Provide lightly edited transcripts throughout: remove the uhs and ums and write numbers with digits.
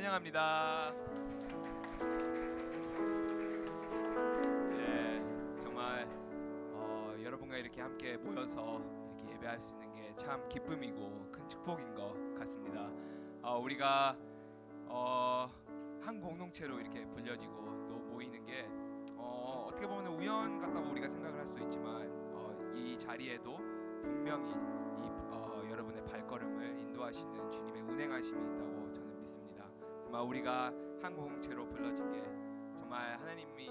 찬양합니다. 네, 정말 여러분과 이렇게 함께 모여서 이렇게 예배할 수 있는 게 참 기쁨이고 큰 축복인 것 같습니다. 우리가 한 공동체로 이렇게 불려지고 또 모이는 게 어떻게 보면 우연 같다고 우리가 생각을 할 수도 있지만 이 자리에도 분명히 여러분의 발걸음을 인도하시는 주님의 운행하심이 있다고 저는 믿습니다. 정말 우리가 한 공동체로 불러진 게 정말 하나님이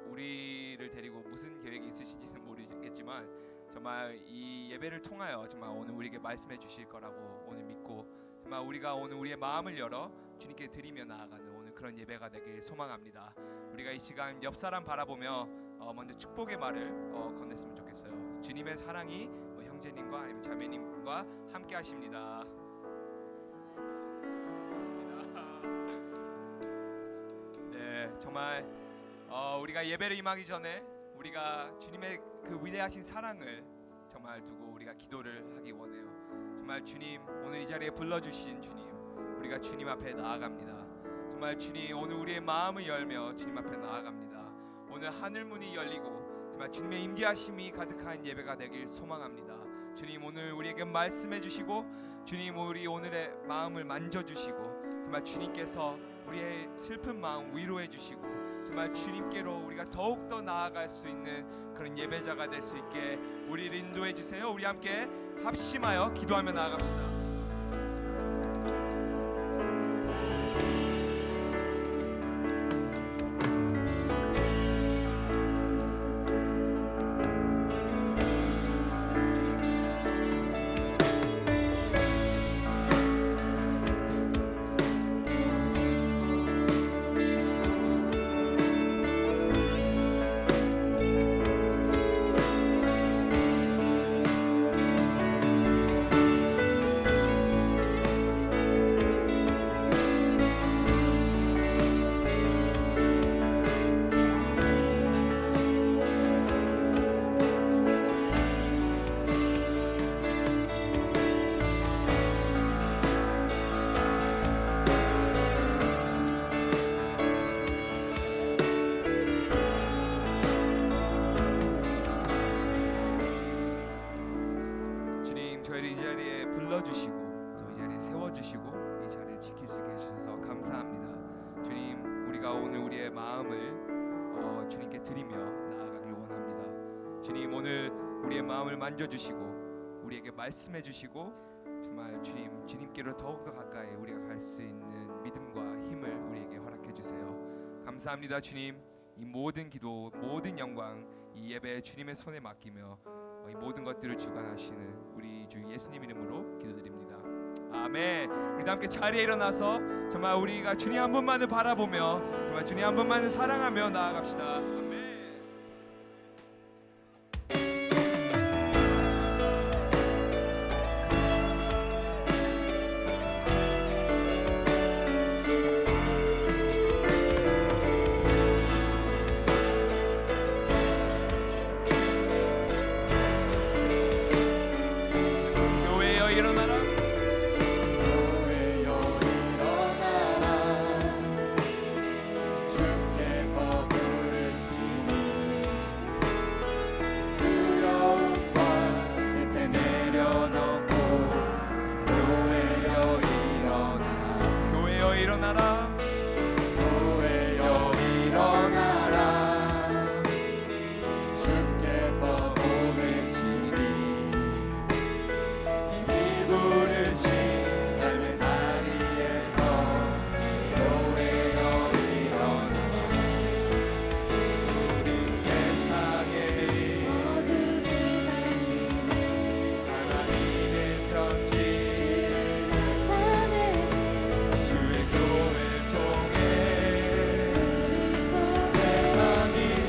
우리를 데리고 무슨 계획이 있으신지는 모르겠지만 정말 이 예배를 통하여 정말 오늘 우리에게 말씀해 주실 거라고 오늘 믿고 정말 우리가 오늘 우리의 마음을 열어 주님께 드리며 나아가는 오늘 그런 예배가 되길 소망합니다. 우리가 이 시간 옆 사람 바라보며 먼저 축복의 말을 건넸으면 좋겠어요. 주님의 사랑이 형제님과 아니면 자매님과 함께 하십니다. 네, 정말 우리가 예배를 임하기 전에 우리가 주님의 그 위대하신 사랑을 정말 두고 우리가 기도를 하기 원해요. 정말 주님, 오늘 이 자리에 불러주신 주님, 우리가 주님 앞에 나아갑니다. 정말 주님, 오늘 우리의 마음을 열며 주님 앞에 나아갑니다. 오늘 하늘 문이 열리고 정말 주님의 임재하심이 가득한 예배가 되길 소망합니다. 주님, 오늘 우리에게 말씀해 주시고 주님, 우리 오늘의 마음을 만져주시고 정말 주님께서 우리의 슬픈 마음 위로해 주시고 정말 주님께로 우리가 더욱더 나아갈 수 있는 그런 예배자가 될 수 있게 우리를 인도해 주세요. 우리 함께 합심하여 기도하며 나아갑시다. 저희를 이 자리에 불러주시고 또 이 자리에 세워주시고 이 자리에 지킬 수 있게 해주셔서 감사합니다. 주님, 우리가 오늘 우리의 마음을 주님께 드리며 나아가길 원합니다. 주님, 오늘 우리의 마음을 만져주시고 우리에게 말씀해주시고 정말 주님께로 더욱더 가까이 우리가 갈 수 있는 믿음과 힘을 우리에게 허락해주세요. 감사합니다. 주님, 이 모든 기도, 모든 영광 이 예배 주님의 손에 맡기며 이 모든 것들을 주관하시는 우리 주 예수님 이름으로 기도드립니다. 아멘. 우리 함께 자리에 일어나서 정말 우리가 주님 한 분만을 바라보며 정말 주님 한 분만을 사랑하며 나아갑시다. 아멘.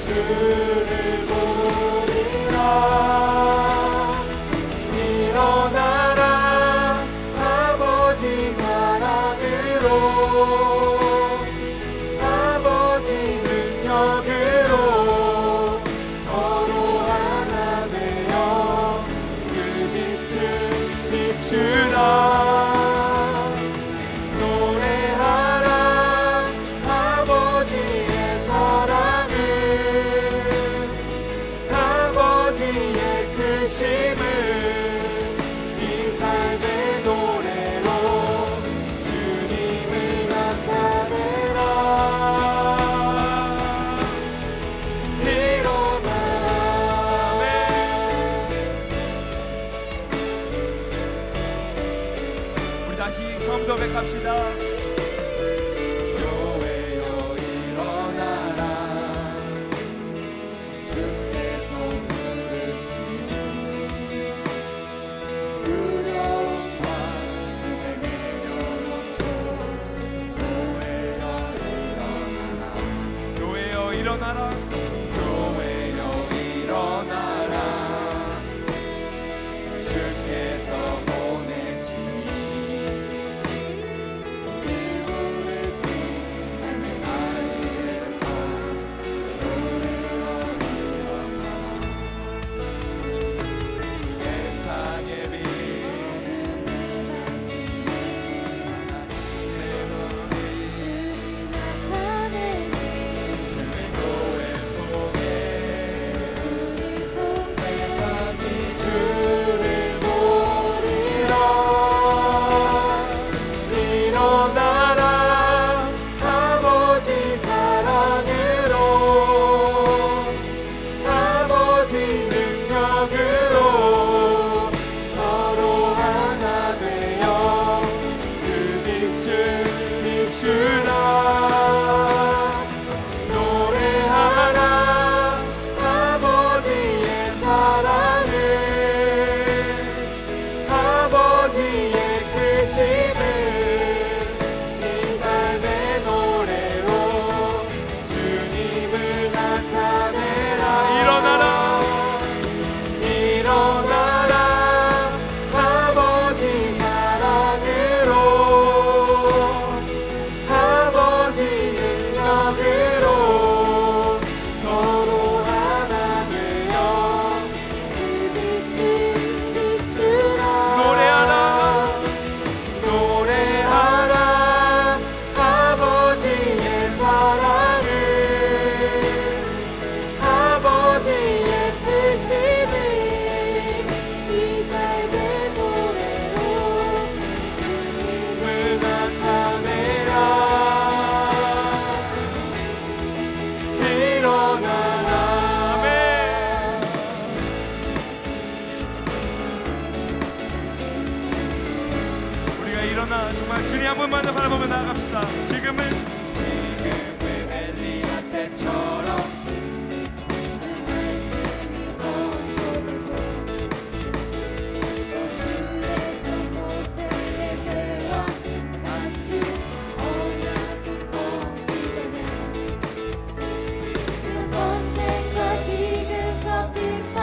주를 보리라. 일어나라 아버지 사랑으로, 아버지 능력으로 서로 하나 되어 그 빛을 비추라. 노래하라 나갑시다. 교회여 일어나라 주께서 부르시니 두려움과 숨을 내려놓고 교회여 일어나라 교회여 일어나라. 교회여 일어나라 주께서 보내시니 우리 부르신 삶의 자리에서 교회여 일어나라 세상의 빛 하나님의 빛 주를 나타내니 주의 교회 통해 세상이 주를 보리라 일어나라 아버지 사랑으로 아버지 능력으로 서로 하나 되어 그 빛을 비추라 노래하라 아버지의 사랑을 아버지의 크심을 이 삶의 노래로 주님을 나타내라 일어나라. 일어나라 아버지 사랑으로 아버지 능력으로 서로 하나 되어 그 빛을 비추라 노래하라. 노래하라 아버지의 사랑을 아버지의 크심을 이 삶의 노래로 주님을 나타내라 일어나라 아멘. 우리가 일어나 정말 주님 한 분만 더 바라보며 나아갑시다. 지금은 엘리야 때처럼 주 말씀이 선포되고 또 주의 종 모세의 때와 같이 언약이 성취되네 전쟁과 기근과 핍박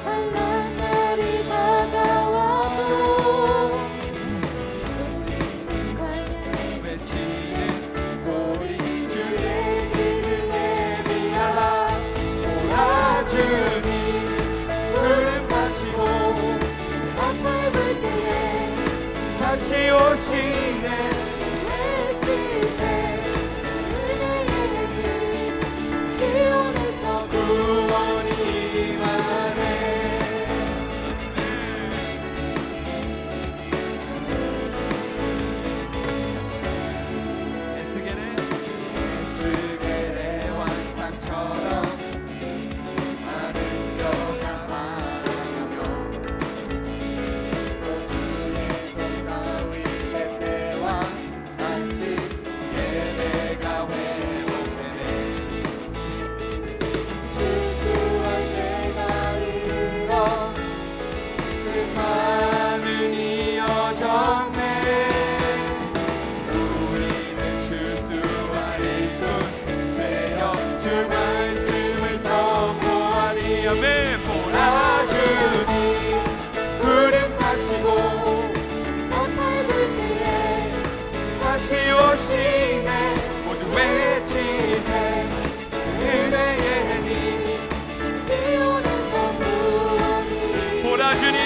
환난 날이 다가와도 우리는 광야에 외치는 소리 주의 길을 내비하라 오라 주님 구름 타시고 앞을 볼 때에 다시 오시네 외치세 은혜의 길 시온에서 구원이 임하네 에스겔의 완상처럼 마른 뼈가 살아나며 또 주의 종 다윗의 때와 같이 예배가 회복되네 주수할 때가 이르러 뜻만은 이어졌네 우리는 주수와 일꾼 되어 주 말씀을 선포하리 아멘. 보라 주님 구름 타시고 앞을 볼 때에 다시 오시네 모두 외치세 은혜의 힘 시온에서 구원이 보라 주님.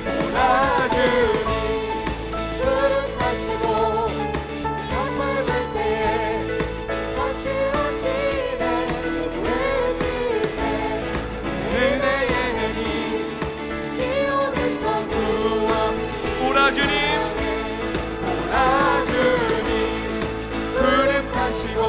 보라 주님 구름 타시고 앞을 볼 때에 다시 오시네 외치세 은혜의 힘 시온에서 구원이 보라 주님. 보라 주님 구름 타시고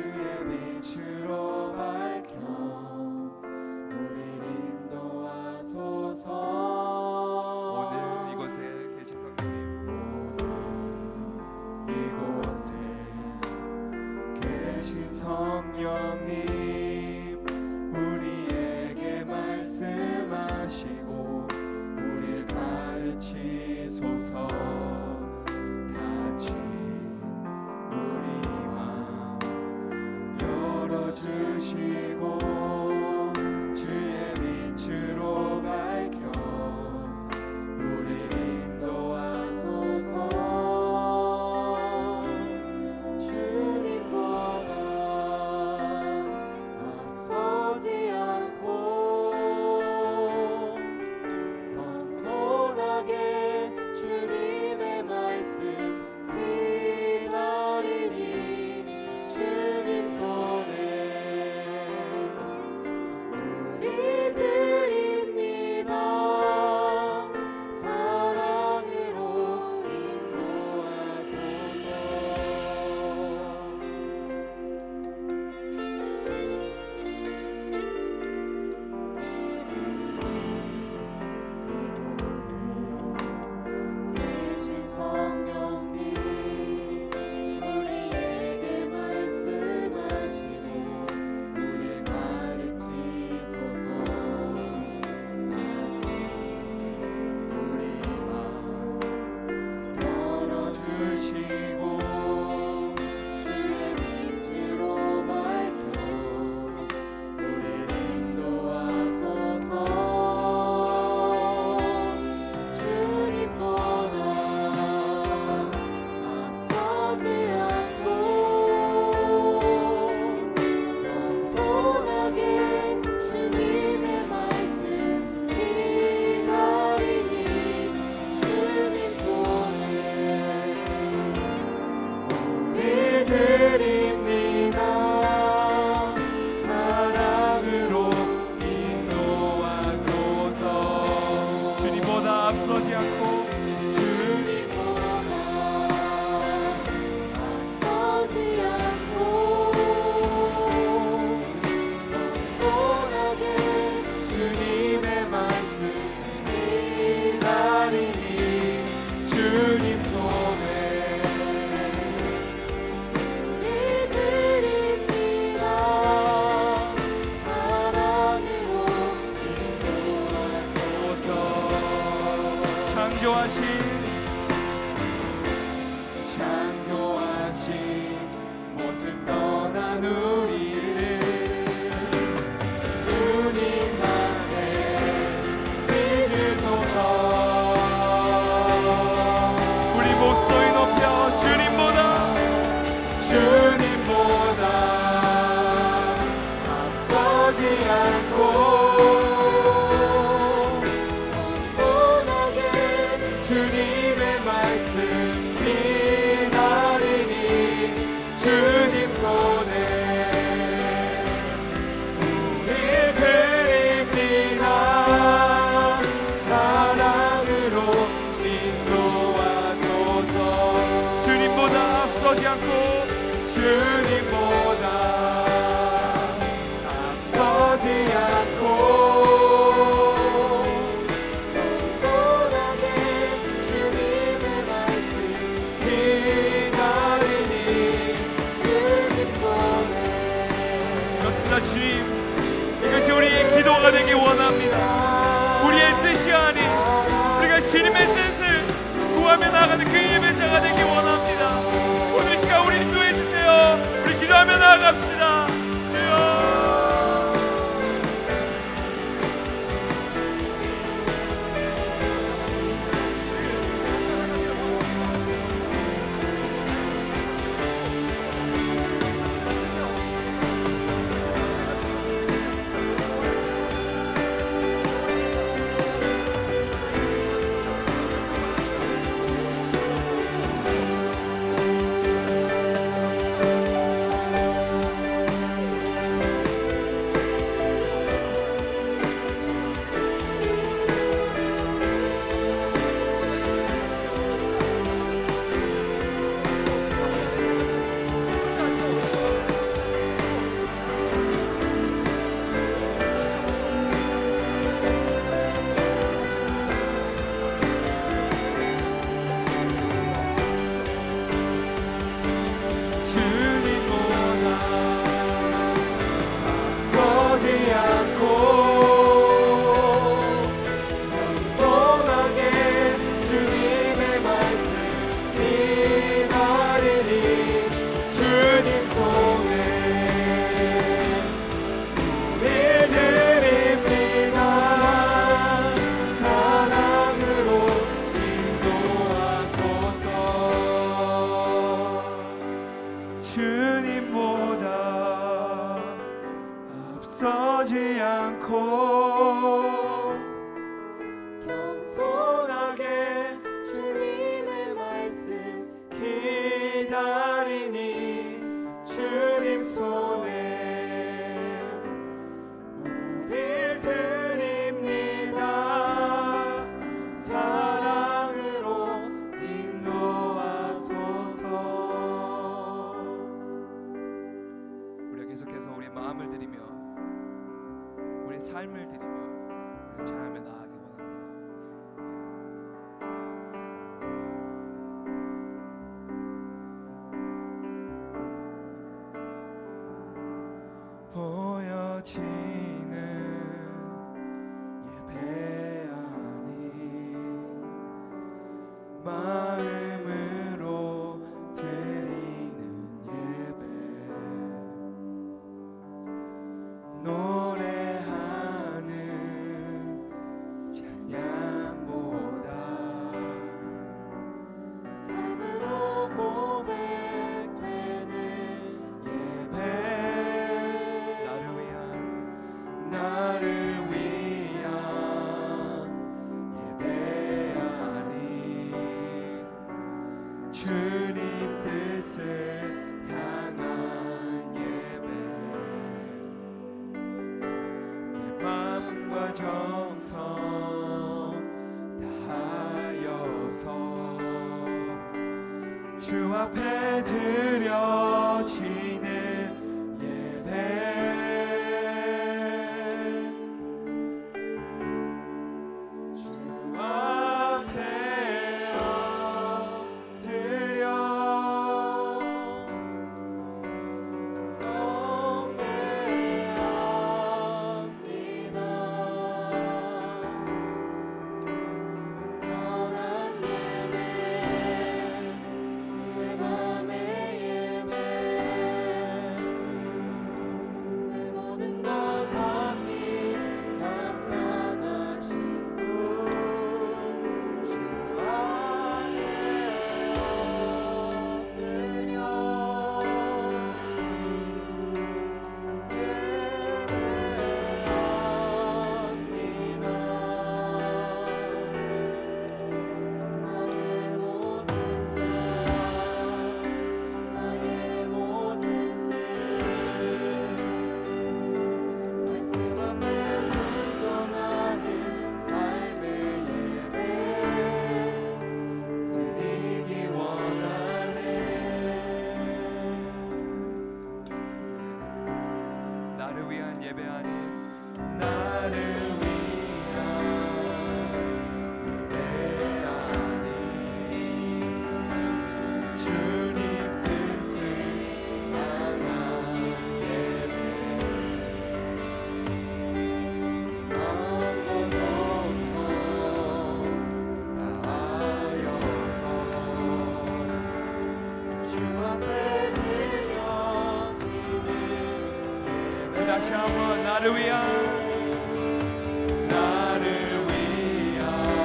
주의 빛으로 밝혀 우리를 인도하소서. 오늘 이곳에 계신 성령님, 이곳에 계신 성령님, 우리에게 말씀하시고 우리를 가르치소서. 같이 우리 맘 열어주시고 주의 빛으로 밝혀 우리를 인도하소서. 주님보다 앞서지 않고 겸손하게 주님의 말씀 기다리니 주님 손에 우리 드립니다. 사랑으로 인도하소서. 계신 성령님, 우리에게 말씀하시고 우리를 가르치소서. 같이 우리 맘 열어주시고 주의 빛으로 밝혀 우리를 인도하소서. 주님보다 앞서지 않고 겸손하게 주님의 말씀 기다리니 주님 손에 우리 드립니다. 사랑으로 인도하소서. 주님보다 앞서지 않고 주님보다 앞서지 않고 겸손하게 주님의 말씀 기다리니 주님 손에 우리 드립니다. 사랑으로 인도하소서. 창조하신 창조하신 모습 떠난 우리를 주님만에 믿으소서. 우리 목소리 높여 주님보다 앞서지 않고 겸손하게 주님의 말씀 기다리니 주님 손에 우리 드립니다. 사랑으로 인도하소서. 주님보다 앞서지 않고 주님보다 앞서지 않고 겸손하게 주님의 말씀 기다리니 주님 손에 그렇습니다. 주님, 이것이 우리의 기도가 되기 원합니다. 우리의 뜻이 아닌 우리가 주님의 뜻을 구하며 나아가는 그 예배자가 되기 원합니다. 오늘 이 시간 우리 인도해 주세요. 우리 기도하며 나아갑시다. 주여. 주님보다 앞서지 않고 겸손하게 주님의 말씀 기다리니 주님 손에 우릴 드립니다. 사랑으로 인도하소서. 우리가 계속해서 우리의 마음을 드리며 우리의 삶을 드리며 우리가 찬양하며 나아가기 원합니다. 보여지는 예배 아니 마음으로 드리는 예배 노래하는 찬양보다 삶으로 고백되는 예배 나를 위한 예배 아니 주님 뜻을 향한 예배 내 마음과 정성 다하여서 주 앞에 드려지는 예배 주 앞에 엎드려 경배합니다. 온전한 예배 내 맘의 예배 내 모든 것 받기 합당하신 분 주 안에 엎드려 나의 모든 삶 나의 모든 말씀 앞에 순종하는 삶의 예배 드리기 원하네. 나를 위한 예배 아니 나를 위한 예배 아니 주님 뜻을 향한 예배 마음과 정성 다하여서 주 앞에 드려지는 예배 다시 한번 나를 위한 예배 아니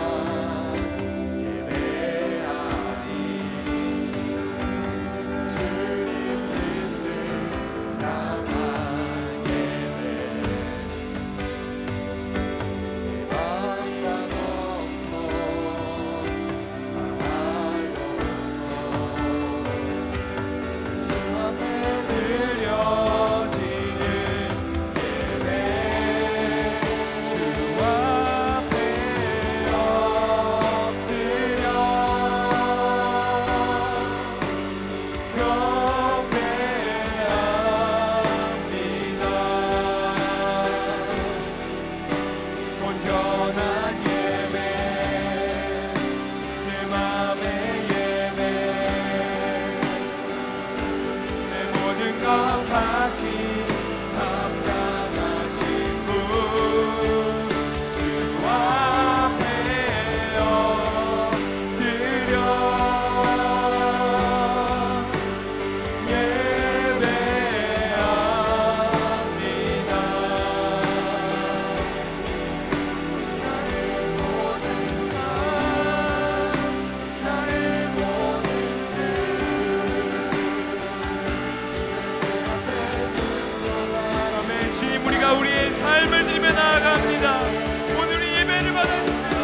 주님 뜻을 향한 예배 내 마음과 정성 다하여서 주 앞에 드려지는 삶을 드리며 나아갑니다. 오늘 이 예배를 받아주세요.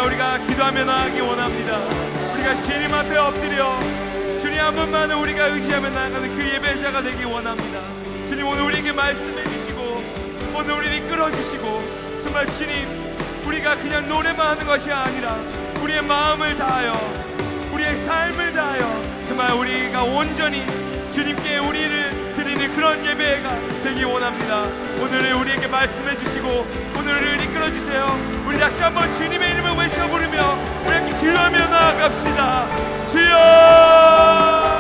우리가 기도하며 나아가기 원합니다. 우리가 주님 앞에 엎드려 주님 한 분만을 우리가 의지하며 나아가는 그 예배자가 되기 원합니다. 주님 오늘 우리에게 말씀해 주시고 오늘 우리를 끌어주시고 정말 주님 우리가 그냥 노래만 하는 것이 아니라 우리의 마음을 다하여 우리의 삶을 다하여 정말 우리가 온전히 주님께 우리를 드리는 그런 예배가 되기 원합니다. 오늘을 우리에게 말씀해 주시고 오늘을 이끌어 주세요. 우리 다시 한번 주님의 이름을 외쳐 부르며 우리 함께 기도하며 나아갑시다. 주여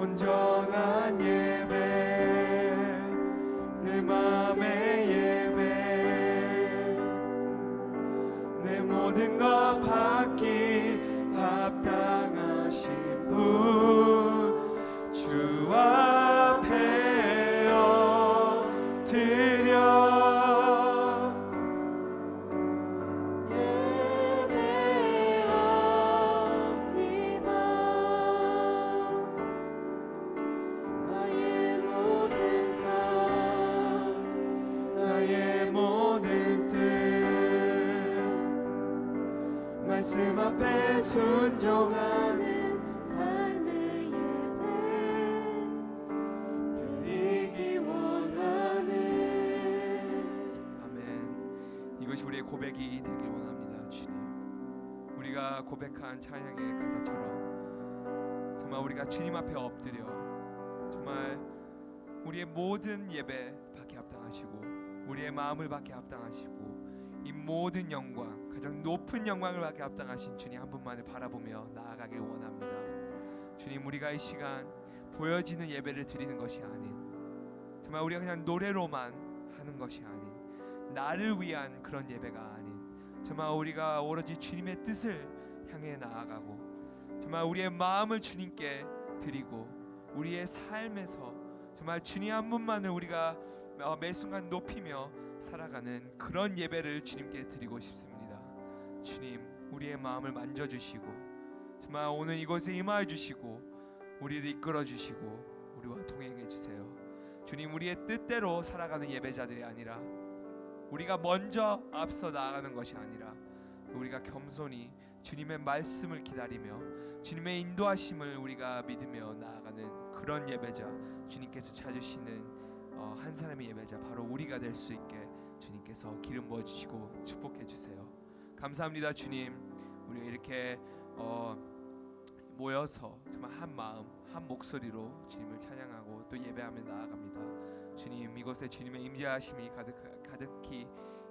온전한 예배 내 맘의 예배 내 모든 것 받기 합당하신 분 주 앞에 엎드려 말씀 앞에 순종하는 삶의 예배 드리기 원하네. 아멘. 이것이 우리의 고백이 되길 원합니다. 주님, 우리가 고백한 찬양의 가사처럼 정말 우리가 주님 앞에 엎드려 정말 우리의 모든 예배 받게 합당하시고 우리의 마음을 받게 합당하시고 이 모든 영광, 가장 높은 영광을 받게 합당하신 주님 한 분만을 바라보며 나아가길 원합니다. 주님, 우리가 이 시간 보여지는 예배를 드리는 것이 아닌, 정말 우리가 그냥 노래로만 하는 것이 아닌, 나를 위한 그런 예배가 아닌, 정말 우리가 오로지 주님의 뜻을 향해 나아가고 정말 우리의 마음을 주님께 드리고 우리의 삶에서 정말 주님 한 분만을 우리가 매 순간 높이며 살아가는 그런 예배를 주님께 드리고 싶습니다. 주님, 우리의 마음을 만져주시고 정말 오늘 이곳에 임하여 주시고 우리를 이끌어 주시고 우리와 동행해 주세요. 주님, 우리의 뜻대로 살아가는 예배자들이 아니라, 우리가 먼저 앞서 나아가는 것이 아니라 우리가 겸손히 주님의 말씀을 기다리며 주님의 인도하심을 우리가 믿으며 나아가는 그런 예배자, 주님께서 찾으시는 한 사람의 예배자 바로 우리가 될 수 있게 주님께서 기름 부어주시고 축복해 주세요. 감사합니다. 주님, 우리가 이렇게 모여서 정말 한 마음 한 목소리로 주님을 찬양하고 또 예배하며 나아갑니다. 주님, 이곳에 주님의 임재하심이 가득히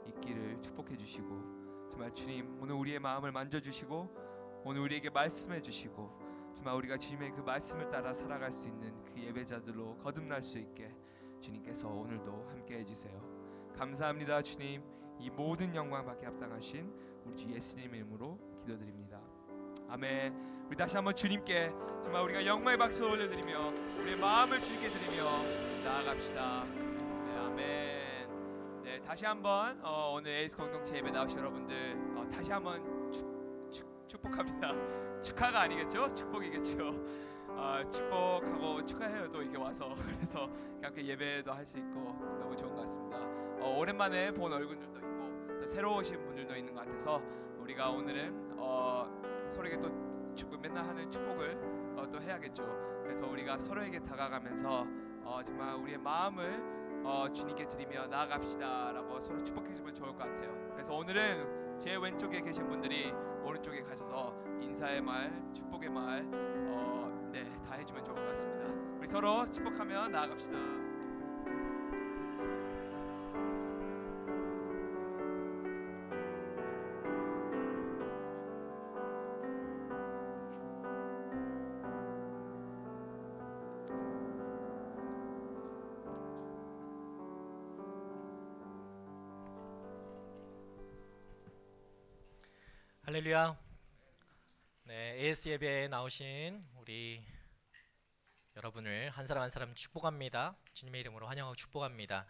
있기를 축복해 주시고 정말 주님, 오늘 우리의 마음을 만져주시고 오늘 우리에게 말씀해 주시고 정말 우리가 주님의 그 말씀을 따라 살아갈 수 있는 그 예배자들로 거듭날 수 있게 주님께서 오늘도 함께 해주세요. 감사합니다. 주님, 이 모든 영광 받게 합당하신 우리 주 예수님의 이름으로 기도드립니다. 아멘. 우리 다시 한번 주님께 정말 우리가 영광의 박수를 올려드리며 우리의 마음을 주님께 드리며 나아갑시다. 네, 아멘. 네, 다시 한번 오늘 에이스 공동체 예배 나오신 여러분들 다시 한번 축복합니다. 축하가 아니겠죠? 축복이겠죠. 축복하고 축하해요. 또 이렇게 와서 그래서 함께 예배도 할 수 있고 너무 좋은 것 같습니다. 오랜만에 본 얼굴들도 있고 또 새로 오신 분들도 있는 것 같아서 우리가 오늘은 서로에게 또 맨날 하는 축복을 또 해야겠죠. 그래서 우리가 서로에게 다가가면서 정말 우리의 마음을 주님께 드리며 나아갑시다라고 서로 축복해주면 좋을 것 같아요. 그래서 오늘은 제 왼쪽에 계신 분들이 오른쪽에 가셔서 인사의 말, 축복의 말 다 해주면 좋을 것 같습니다. 우리 서로 축복하며 나아갑시다. 할렐루야. 네, AS 예배에 나오신 우리 여러분을 한 사람 한 사람 축복합니다. 주님의 이름으로 환영하고 축복합니다.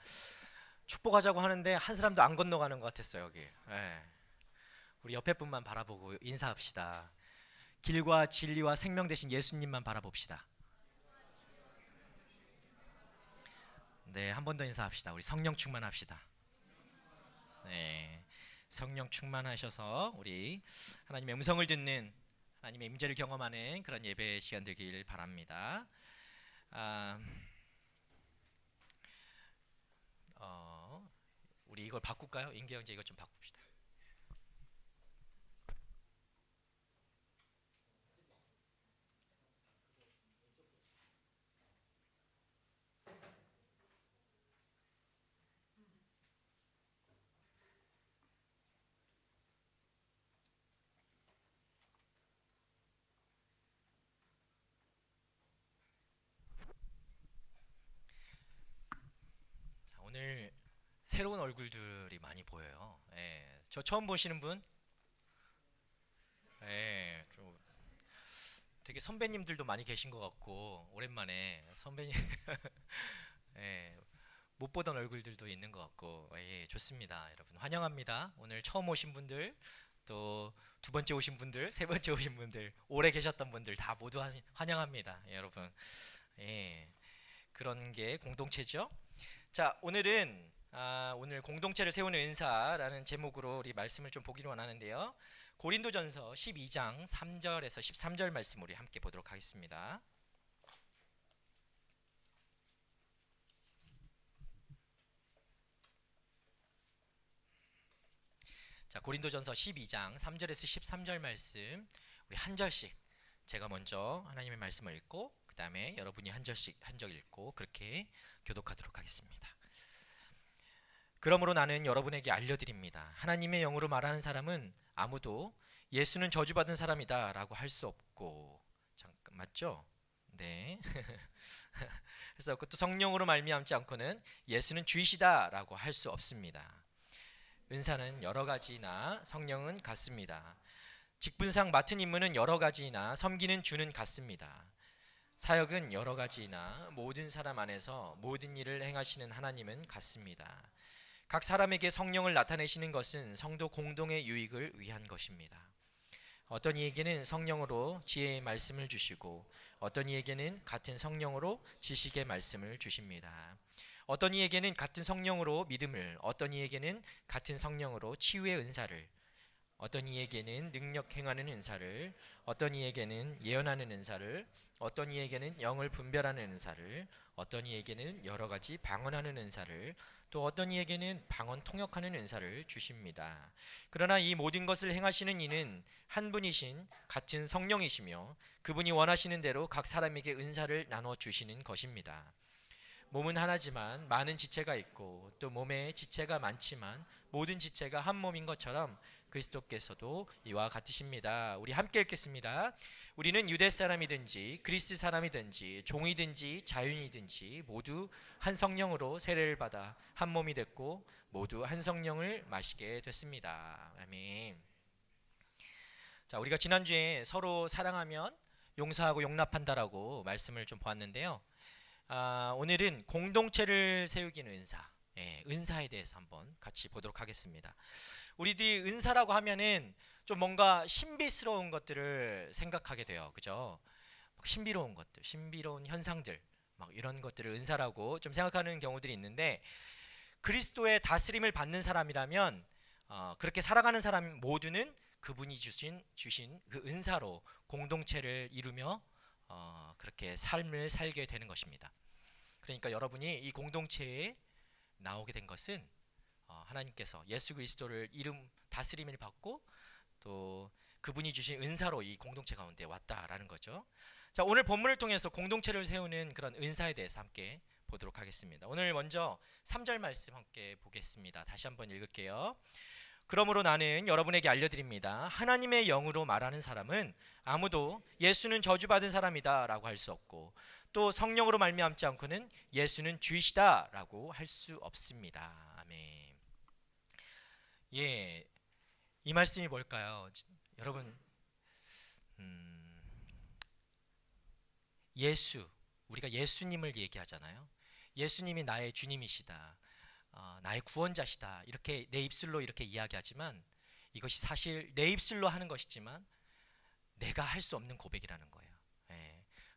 축복하자고 하는데 한 사람도 안 건너가는 것 같았어요. 여기. 네. 우리 옆에 분만 바라보고 인사합시다. 길과 진리와 생명 되신 예수님만 바라봅시다. 네, 한 번 더 인사합시다. 우리 성령 충만합시다. 네, 성령 충만하셔서 우리 하나님의 음성을 듣는, 하나님의 임재를 경험하는 그런 예배 시간 되길 바랍니다. 우리 이걸 바꿀까요? 인계 형제 이것 좀 바꿉시다. 오늘 새로운 얼굴들이 많이 보여요. 예, 저 처음 보시는 분? 예, 좀 되게 선배님들도 많이 계신 것 같고 오랜만에 선배님 예, 못 보던 얼굴들도 있는 것 같고 예, 좋습니다. 여러분 환영합니다. 오늘 처음 오신 분들, 또 두 번째 오신 분들, 세 번째 오신 분들, 오래 계셨던 분들 다 모두 환영합니다. 예, 여러분 예, 그런 게 공동체죠. 자, 오늘은 오늘 공동체를 세우는 은사라는 제목으로 우리 말씀을 좀 보기로 원하는데요. 고린도전서 12장 3절에서 13절 말씀 우리 함께 보도록 하겠습니다. 자, 고린도전서 12장 3절에서 13절 말씀 우리 한 절씩, 제가 먼저 하나님의 말씀을 읽고 그 다음에 여러분이 한 절씩 한 절 읽고 그렇게 교독하도록 하겠습니다. 그러므로 나는 여러분에게 알려드립니다. 하나님의 영으로 말하는 사람은 아무도 예수는 저주받은 사람이다 라고 할 수 없고, 잠깐 맞죠? 네. 그래서 또 성령으로 말미암지 않고는 예수는 주이시다 라고 할 수 없습니다. 은사는 여러 가지나 성령은 같습니다. 직분상 맡은 임무는 여러 가지나 섬기는 주는 같습니다. 사역은 여러 가지나 모든 사람 안에서 모든 일을 행하시는 하나님은 같습니다. 각 사람에게 성령을 나타내시는 것은 성도 공동의 유익을 위한 것입니다. 어떤 이에게는 성령으로 지혜의 말씀을 주시고 어떤 이에게는 같은 성령으로 지식의 말씀을 주십니다. 어떤 이에게는 같은 성령으로 믿음을, 어떤 이에게는 같은 성령으로 치유의 은사를, 어떤 이에게는 능력 행하는 은사를, 어떤 이에게는 예언하는 은사를, 어떤 이에게는 영을 분별하는 은사를, 어떤 이에게는 여러 가지 방언하는 은사를, 또 어떤 이에게는 방언 통역하는 은사를 주십니다. 그러나 이 모든 것을 행하시는 이는 한 분이신 같은 성령이시며 그분이 원하시는 대로 각 사람에게 은사를 나눠 주시는 것입니다. 몸은 하나지만 많은 지체가 있고 또 몸에 지체가 많지만 모든 지체가 한 몸인 것처럼 그리스도께서도 이와 같으십니다. 우리 함께 읽겠습니다. 우리는 유대 사람이든지 그리스 사람이든지 종이든지 자유인이든지 모두 한 성령으로 세례를 받아 한 몸이 됐고 모두 한 성령을 마시게 됐습니다. 아멘. 자, 우리가 지난주에 서로 사랑하면 용서하고 용납한다라고 말씀을 좀 보았는데요. 오늘은 공동체를 세우기는 은사, 은사에 대해서 한번 같이 보도록 하겠습니다. 우리들이 은사라고 하면은 좀 뭔가 신비스러운 것들을 생각하게 돼요, 그죠? 신비로운 것들, 신비로운 현상들, 막 이런 것들을 은사라고 좀 생각하는 경우들이 있는데, 그리스도의 다스림을 받는 사람이라면 그렇게 살아가는 사람 모두는 그분이 주신 그 은사로 공동체를 이루며 그렇게 삶을 살게 되는 것입니다. 그러니까 여러분이 이 공동체에 나오게 된 것은 하나님께서 예수 그리스도를 이름 다스림을 받고 또 그분이 주신 은사로 이 공동체 가운데 왔다라는 거죠. 자, 오늘 본문을 통해서 공동체를 세우는 그런 은사에 대해서 함께 보도록 하겠습니다. 오늘 먼저 3절 말씀 함께 보겠습니다. 다시 한번 읽을게요. 그러므로 나는 여러분에게 알려드립니다. 하나님의 영으로 말하는 사람은 아무도 예수는 저주받은 사람이다 라고 할 수 없고 또 성령으로 말미암지 않고는 예수는 주이시다 라고 할 수 없습니다. 아멘. 예, 이 말씀이 뭘까요? 여러분, 우리가 예수님을 얘기하잖아요. 예수님이 나의 주님이시다, 나의 구원자시다, 이렇게 내 입술로 이렇게 이야기하지만 이것이 사실 내 입술로 하는 것이지만 내가 할 수 없는 고백이라는 거예요.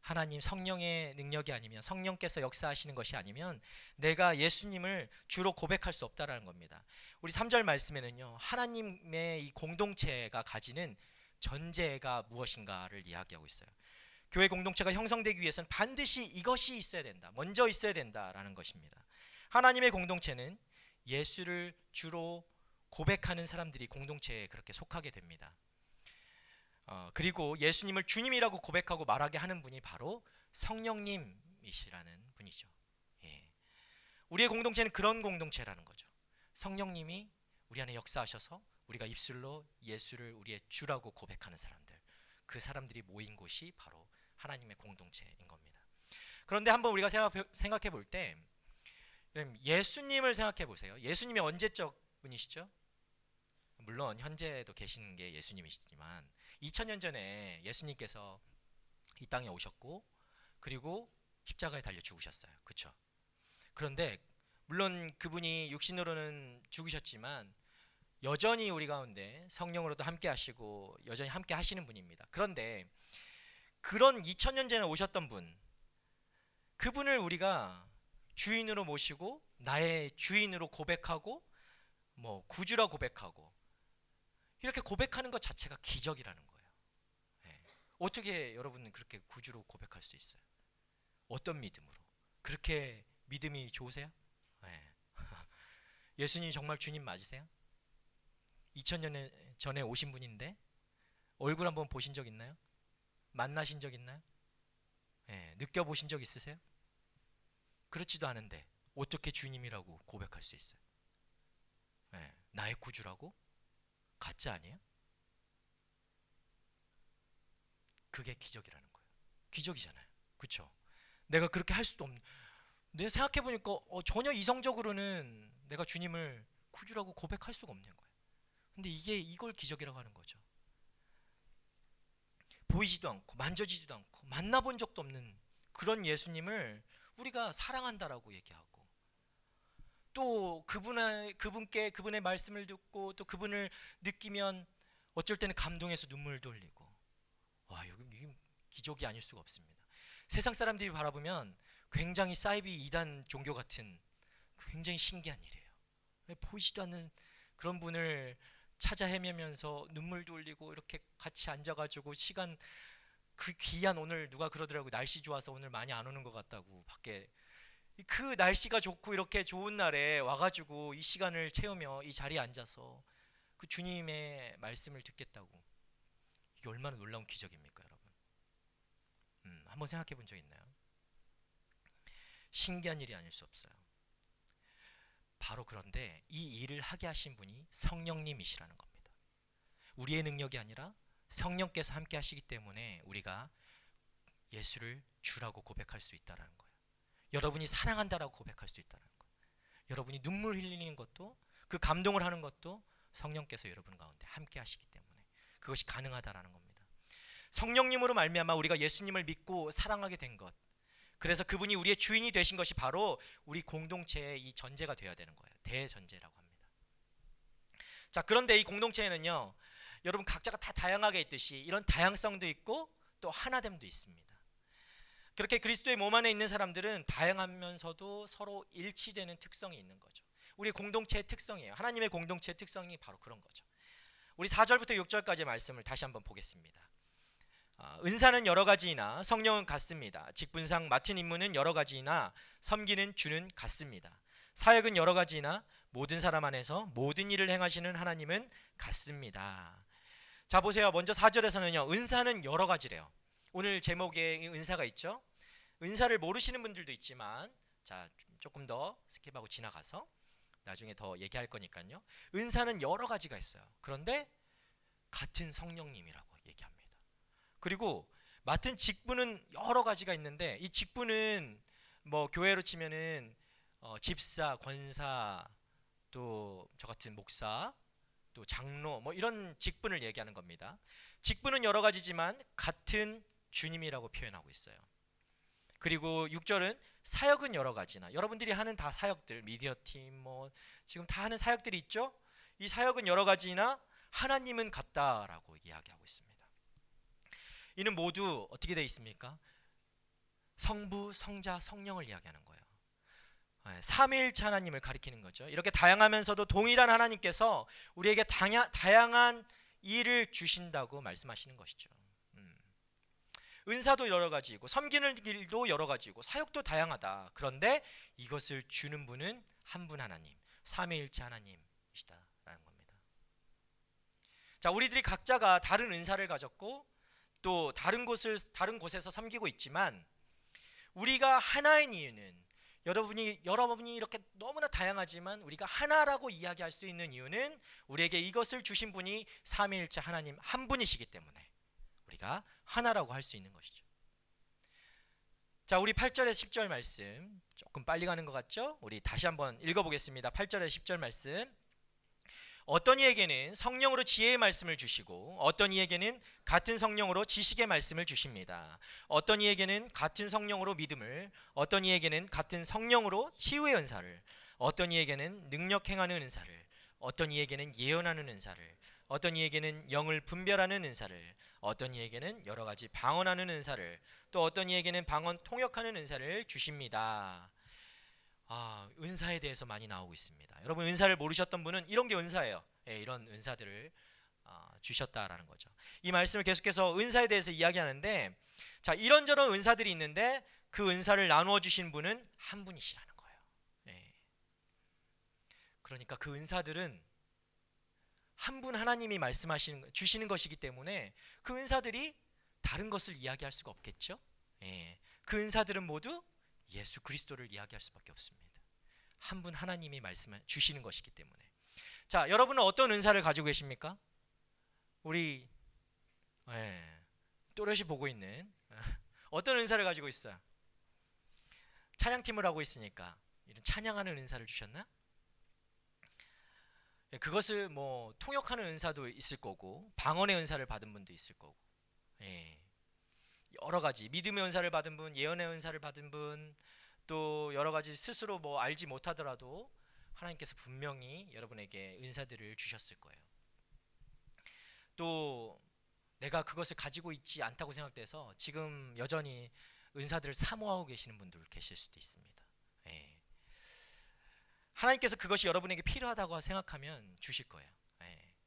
하나님 성령의 능력이 아니면, 성령께서 역사하시는 것이 아니면 내가 예수님을 주로 고백할 수 없다라는 겁니다. 우리 3절 말씀에는요, 하나님의 이 공동체가 가지는 전제가 무엇인가를 이야기하고 있어요. 교회 공동체가 형성되기 위해서는 반드시 이것이 있어야 된다, 먼저 있어야 된다라는 것입니다. 하나님의 공동체는 예수를 주로 고백하는 사람들이 공동체에 그렇게 속하게 됩니다. 그리고 예수님을 주님이라고 고백하고 말하게 하는 분이 바로 성령님이시라는 분이죠. 우리의 공동체는 그런 공동체라는 거죠. 성령님이 우리 안에 역사하셔서 우리가 입술로 예수를 우리의 주라고 고백하는 사람들, 그 사람들이 모인 곳이 바로 하나님의 공동체인 겁니다. 그런데 한번 우리가 생각해 볼 때 예수님을 생각해 보세요. 예수님이 언제적 분이시죠? 물론 현재도 계시는 게 예수님이시지만 2000년 전에 예수님께서 이 땅에 오셨고 그리고 십자가에 달려 죽으셨어요. 그렇죠? 그런데 물론 그분이 육신으로는 죽으셨지만 여전히 우리 가운데 성령으로도 함께 하시고 여전히 함께 하시는 분입니다. 그런데 그런 2000년 전에 오셨던 분, 그분을 우리가 주인으로 모시고 나의 주인으로 고백하고 구주라 고백하고 이렇게 고백하는 것 자체가 기적이라는 거예요. 예. 어떻게 여러분은 그렇게 구주로 고백할 수 있어요? 어떤 믿음으로? 그렇게 믿음이 좋으세요? 예. 예수님 정말 주님 맞으세요? 2000년 전에 오신 분인데 얼굴 한번 보신 적 있나요? 만나신 적 있나요? 예. 느껴보신 적 있으세요? 그렇지도 않은데 어떻게 주님이라고 고백할 수 있어요? 예. 나의 구주라고? 가짜 아니에요? 그게 기적이라는 거예요. 기적이잖아요. 그렇죠? 내가 그렇게 할 수도 없는. 내가 생각해보니까 전혀 이성적으로는 내가 주님을 구주라고 고백할 수가 없는 거예요. 근데 이걸 기적이라고 하는 거죠. 보이지도 않고 만져지지도 않고 만나본 적도 없는 그런 예수님을 우리가 사랑한다라고 얘기하고, 또 그분의 말씀을 듣고 또 그분을 느끼면 어쩔 때는 감동해서 눈물도 흘리고, 와, 이게 기적이 아닐 수가 없습니다. 세상 사람들이 바라보면 굉장히 사이비 이단 종교 같은 굉장히 신기한 일이에요. 보이지도 않는 그런 분을 찾아 헤매면서 눈물도 흘리고 이렇게 같이 앉아가지고 시간, 그 귀한, 오늘 누가 그러더라고요. 날씨 좋아서 오늘 많이 안 오는 것 같다고. 밖에 그 날씨가 좋고 이렇게 좋은 날에 와가지고 이 시간을 채우며 이 자리에 앉아서 그 주님의 말씀을 듣겠다고. 이게 얼마나 놀라운 기적입니까, 여러분? 한번 생각해 본 적 있나요? 신기한 일이 아닐 수 없어요. 바로 그런데 이 일을 하게 하신 분이 성령님이시라는 겁니다. 우리의 능력이 아니라 성령께서 함께 하시기 때문에 우리가 예수를 주라고 고백할 수 있다는 거예요. 여러분이 사랑한다라고 고백할 수 있다는 거예요. 여러분이 눈물 흘리는 것도, 그 감동을 하는 것도 성령께서 여러분 가운데 함께 하시기 때문에 그것이 가능하다라는 겁니다. 성령님으로 말미암아 우리가 예수님을 믿고 사랑하게 된 것, 그래서 그분이 우리의 주인이 되신 것이 바로 우리 공동체의 이 전제가 되어야 되는 거예요. 대전제라고 합니다. 자, 그런데 이 공동체에는요, 여러분 각자가 다 다양하게 있듯이 이런 다양성도 있고 또 하나됨도 있습니다. 그렇게 그리스도의 몸 안에 있는 사람들은 다양하면서도 서로 일치되는 특성이 있는 거죠. 우리 공동체의 특성이에요. 하나님의 공동체의 특성이 바로 그런 거죠. 우리 4절부터 6절까지의 말씀을 다시 한번 보겠습니다. 은사는 여러 가지이나 성령은 같습니다. 직분상 맡은 임무는 여러 가지이나 섬기는 주는 같습니다. 사역은 여러 가지이나 모든 사람 안에서 모든 일을 행하시는 하나님은 같습니다. 자, 보세요. 먼저 4절에서는요, 은사는 여러 가지래요. 오늘 제목에 은사가 있죠. 은사를 모르시는 분들도 있지만, 자, 조금 더 스킵하고 지나가서 나중에 더 얘기할 거니까요. 은사는 여러 가지가 있어요. 그런데 같은 성령님이라고 얘기합니다. 그리고 맡은 직분은 여러 가지가 있는데, 이 직분은 뭐 교회로 치면은 집사, 권사, 또 저 같은 목사, 또 장로, 뭐 이런 직분을 얘기하는 겁니다. 직분은 여러 가지지만 같은 주님이라고 표현하고 있어요. 그리고 6절은 사역은 여러 가지나, 여러분들이 하는 다 사역들, 미디어팀 뭐 지금 다 하는 사역들이 있죠. 이 사역은 여러 가지나 하나님은 같다라고 이야기하고 있습니다. 이는 모두 어떻게 되어 있습니까? 성부, 성자, 성령을 이야기하는 거예요. 삼위일체 하나님을 가리키는 거죠. 이렇게 다양하면서도 동일한 하나님께서 우리에게 다양한 일을 주신다고 말씀하시는 것이죠. 은사도 여러 가지이고 섬기는 길도 여러 가지이고 사역도 다양하다. 그런데 이것을 주는 분은 한 분 하나님, 삼위일체 하나님이시다라는 겁니다. 자, 우리들이 각자가 다른 은사를 가졌고 또 다른 곳에서 섬기고 있지만, 우리가 하나인 이유는, 여러분이 이렇게 너무나 다양하지만 우리가 하나라고 이야기할 수 있는 이유는 우리에게 이것을 주신 분이 삼위일체 하나님 한 분이시기 때문에 우리가 하나라고 할 수 있는 것이죠. 자, 우리 8절에서 10절 말씀 조금 빨리 가는 것 같죠? 우리 다시 한번 읽어보겠습니다. 8절에서 10절 말씀. 어떤 이에게는 성령으로 지혜의 말씀을 주시고 어떤 이에게는 같은 성령으로 지식의 말씀을 주십니다. 어떤 이에게는 같은 성령으로 믿음을, 어떤 이에게는 같은 성령으로 치유의 은사를, 어떤 이에게는 능력 행하는 은사를, 어떤 이에게는 예언하는 은사를, 어떤 이에게는 영을 분별하는 은사를, 어떤 이에게는 여러 가지 방언하는 은사를, 또 어떤 이에게는 방언 통역하는 은사를 주십니다. 은사에 대해서 많이 나오고 있습니다. 여러분, 은사를 모르셨던 분은 이런 게 은사예요. 이런 은사들을 주셨다라는 거죠. 이 말씀을 계속해서 은사에 대해서 이야기하는데, 자, 이런저런 은사들이 있는데 그 은사를 나누어 주신 분은 한 분이시라는 거예요. 예. 그러니까 그 은사들은 한 분 하나님이 말씀하시는 주시는 것이기 때문에 그 은사들이 다른 것을 이야기할 수가 없겠죠. 예. 그 은사들은 모두 예수 그리스도를 이야기할 수밖에 없습니다. 한 분 하나님이 말씀을 주시는 것이기 때문에. 자, 여러분은 어떤 은사를 가지고 계십니까? 우리 또렷이 보고 있는 어떤 은사를 가지고 있어요? 찬양팀을 하고 있으니까 이런 찬양하는 은사를 주셨나? 그것을 뭐 통역하는 은사도 있을 거고, 방언의 은사를 받은 분도 있을 거고, 여러 가지 믿음의 은사를 받은 분, 예언의 은사를 받은 분, 또 여러 가지 스스로 뭐 알지 못하더라도 하나님께서 분명히 여러분에게 은사들을 주셨을 거예요. 또 내가 그것을 가지고 있지 않다고 생각돼서 지금 여전히 은사들을 사모하고 계시는 분들 계실 수도 있습니다. 하나님께서 그것이 여러분에게 필요하다고 생각하면 주실 거예요.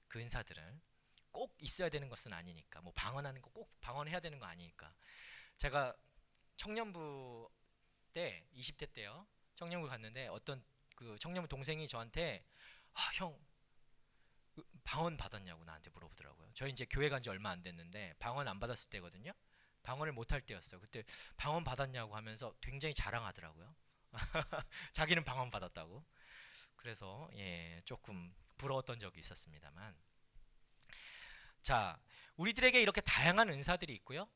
그 은사들은 꼭 있어야 되는 것은 아니니까, 뭐 방언하는 거 꼭 방언해야 되는 거 아니니까. 제가 청년부 때 20대 때요, 청년부 갔는데 어떤 그 청년부 동생이 저한테 형 방언 받았냐고 나한테 물어보더라고요. 저희 이제 교회 간 지 얼마 안 됐는데 방언 안 받았을 때거든요. 방언을 못 할 때였어요. 그때 방언 받았냐고 하면서 굉장히 자랑하더라고요. 자기는 방언 받았다고. 그래서 조금 부러웠던 적이 있었습니다만, 자, 우리들에게 이렇게 다양한 은사들이 있고요.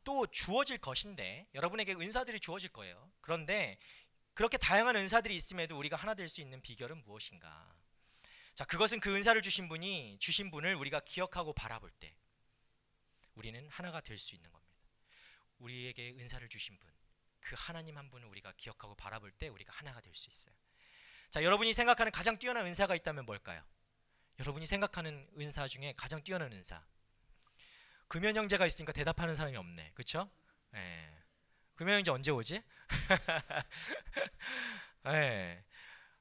또 주어질 것인데, 여러분에게 은사들이 주어질 거예요. 그런데 그렇게 다양한 은사들이 있음에도 우리가 하나 될 수 있는 비결은 무엇인가? 자, 그것은 그 은사를 주신 분을 우리가 기억하고 바라볼 때 우리는 하나가 될 수 있는 겁니다. 우리에게 은사를 주신 분, 그 하나님 한 분을 우리가 기억하고 바라볼 때 우리가 하나가 될 수 있어요. 자, 여러분이 생각하는 가장 뛰어난 은사가 있다면 뭘까요? 여러분이 생각하는 은사 중에 가장 뛰어난 은사. 금연 형제가 있으니까 대답하는 사람이 없네. 그렇죠? 금연 형제 언제 오지?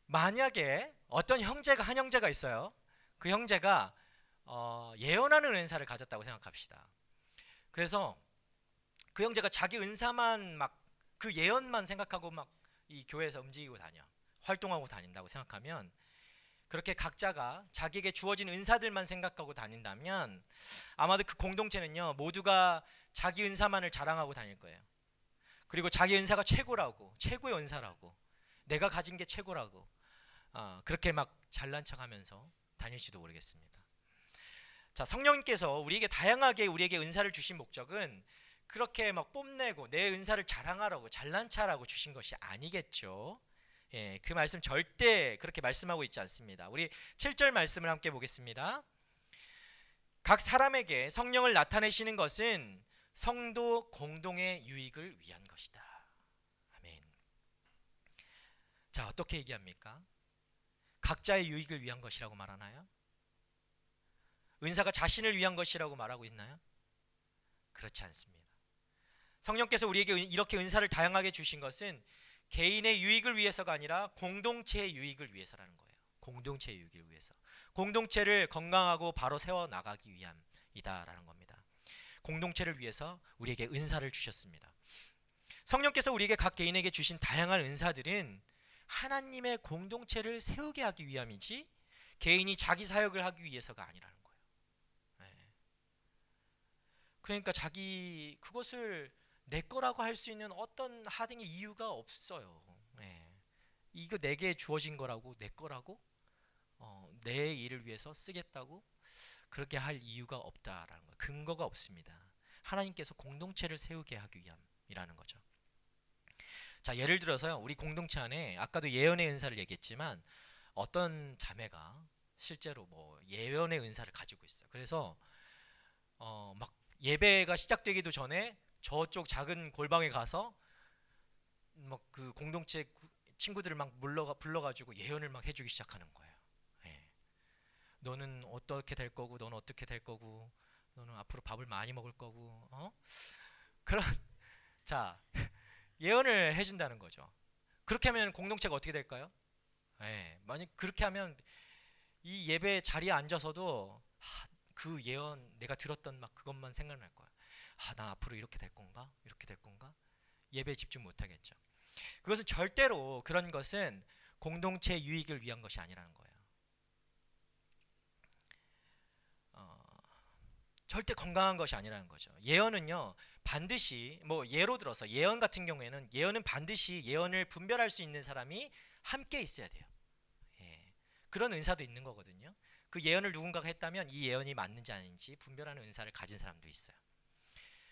만약에 어떤 형제가, 한 형제가 있어요. 그 형제가 예언하는 은사를 가졌다고 생각합시다. 그래서 그 형제가 자기 은사만 막 그 예언만 생각하고 막 이 교회에서 움직이고 다녀, 활동하고 다닌다고 생각하면, 그렇게 각자가 자기에게 주어진 은사들만 생각하고 다닌다면 아마도 그 공동체는요, 모두가 자기 은사만을 자랑하고 다닐 거예요. 그리고 자기 은사가 최고라고, 최고의 은사라고, 내가 가진 게 최고라고, 그렇게 막 잘난 척하면서 다닐지도 모르겠습니다. 자, 성령님께서 우리에게 다양하게 우리에게 은사를 주신 목적은 그렇게 막 뽐내고 내 은사를 자랑하라고, 잘난 척하라고 주신 것이 아니겠죠. 그 말씀 절대 그렇게 말씀하고 있지 않습니다. 우리 7절 말씀을 함께 보겠습니다. 각 사람에게 성령을 나타내시는 것은 성도 공동의 유익을 위한 것이다. 아멘. 자, 어떻게 얘기합니까? 각자의 유익을 위한 것이라고 말하나요? 은사가 자신을 위한 것이라고 말하고 있나요? 그렇지 않습니다. 성령께서 우리에게 이렇게 은사를 다양하게 주신 것은 개인의 유익을 위해서가 아니라 공동체의 유익을 위해서라는 거예요. 공동체의 유익을 위해서. 공동체를 건강하고 바로 세워나가기 위함이다라는 겁니다. 공동체를 위해서 우리에게 은사를 주셨습니다. 성령께서 우리에게 각 개인에게 주신 다양한 은사들은 하나님의 공동체를 세우게 하기 위함이지 개인이 자기 사역을 하기 위해서가 아니라는 거예요. 그러니까 그것을 내 거라고 할 수 있는 어떤 하등의 이유가 없어요. 이거 내게 주어진 거라고, 내 거라고, 내 일을 위해서 쓰겠다고 그렇게 할 이유가 없다라는 거예요. 근거가 없습니다. 하나님께서 공동체를 세우게 하기 위함이라는 거죠. 자, 예를 들어서요, 우리 공동체 안에 아까도 예언의 은사를 얘기했지만 어떤 자매가 실제로 뭐 예언의 은사를 가지고 있어요. 그래서 막 예배가 시작되기도 전에 저쪽 작은 골방에 가서 막 그 공동체 친구들을 막 불러가지고 예언을 막 해주기 시작하는 거예요. 너는 어떻게 될 거고, 너는 어떻게 될 거고, 너는 앞으로 밥을 많이 먹을 거고, 그런 자 예언을 해준다는 거죠. 그렇게 하면 공동체가 어떻게 될까요? 만약 그렇게 하면 이 예배 자리에 앉아서도 그 예언 내가 들었던 막 그것만 생각날 거야. 아, 나 앞으로 이렇게 될 건가? 이렇게 될 건가? 예배에 집중 못 하겠죠. 그것은 절대로 그런 것은 공동체 유익을 위한 것이 아니라는 거예요. 절대 건강한 것이 아니라는 거죠. 예언은요, 반드시 뭐 예로 들어서 예언 같은 경우에는 예언은 반드시 예언을 분별할 수 있는 사람이 함께 있어야 돼요. 예. 그런 은사도 있는 거거든요. 그 예언을 누군가가 했다면 이 예언이 맞는지 아닌지 분별하는 은사를 가진 사람도 있어요.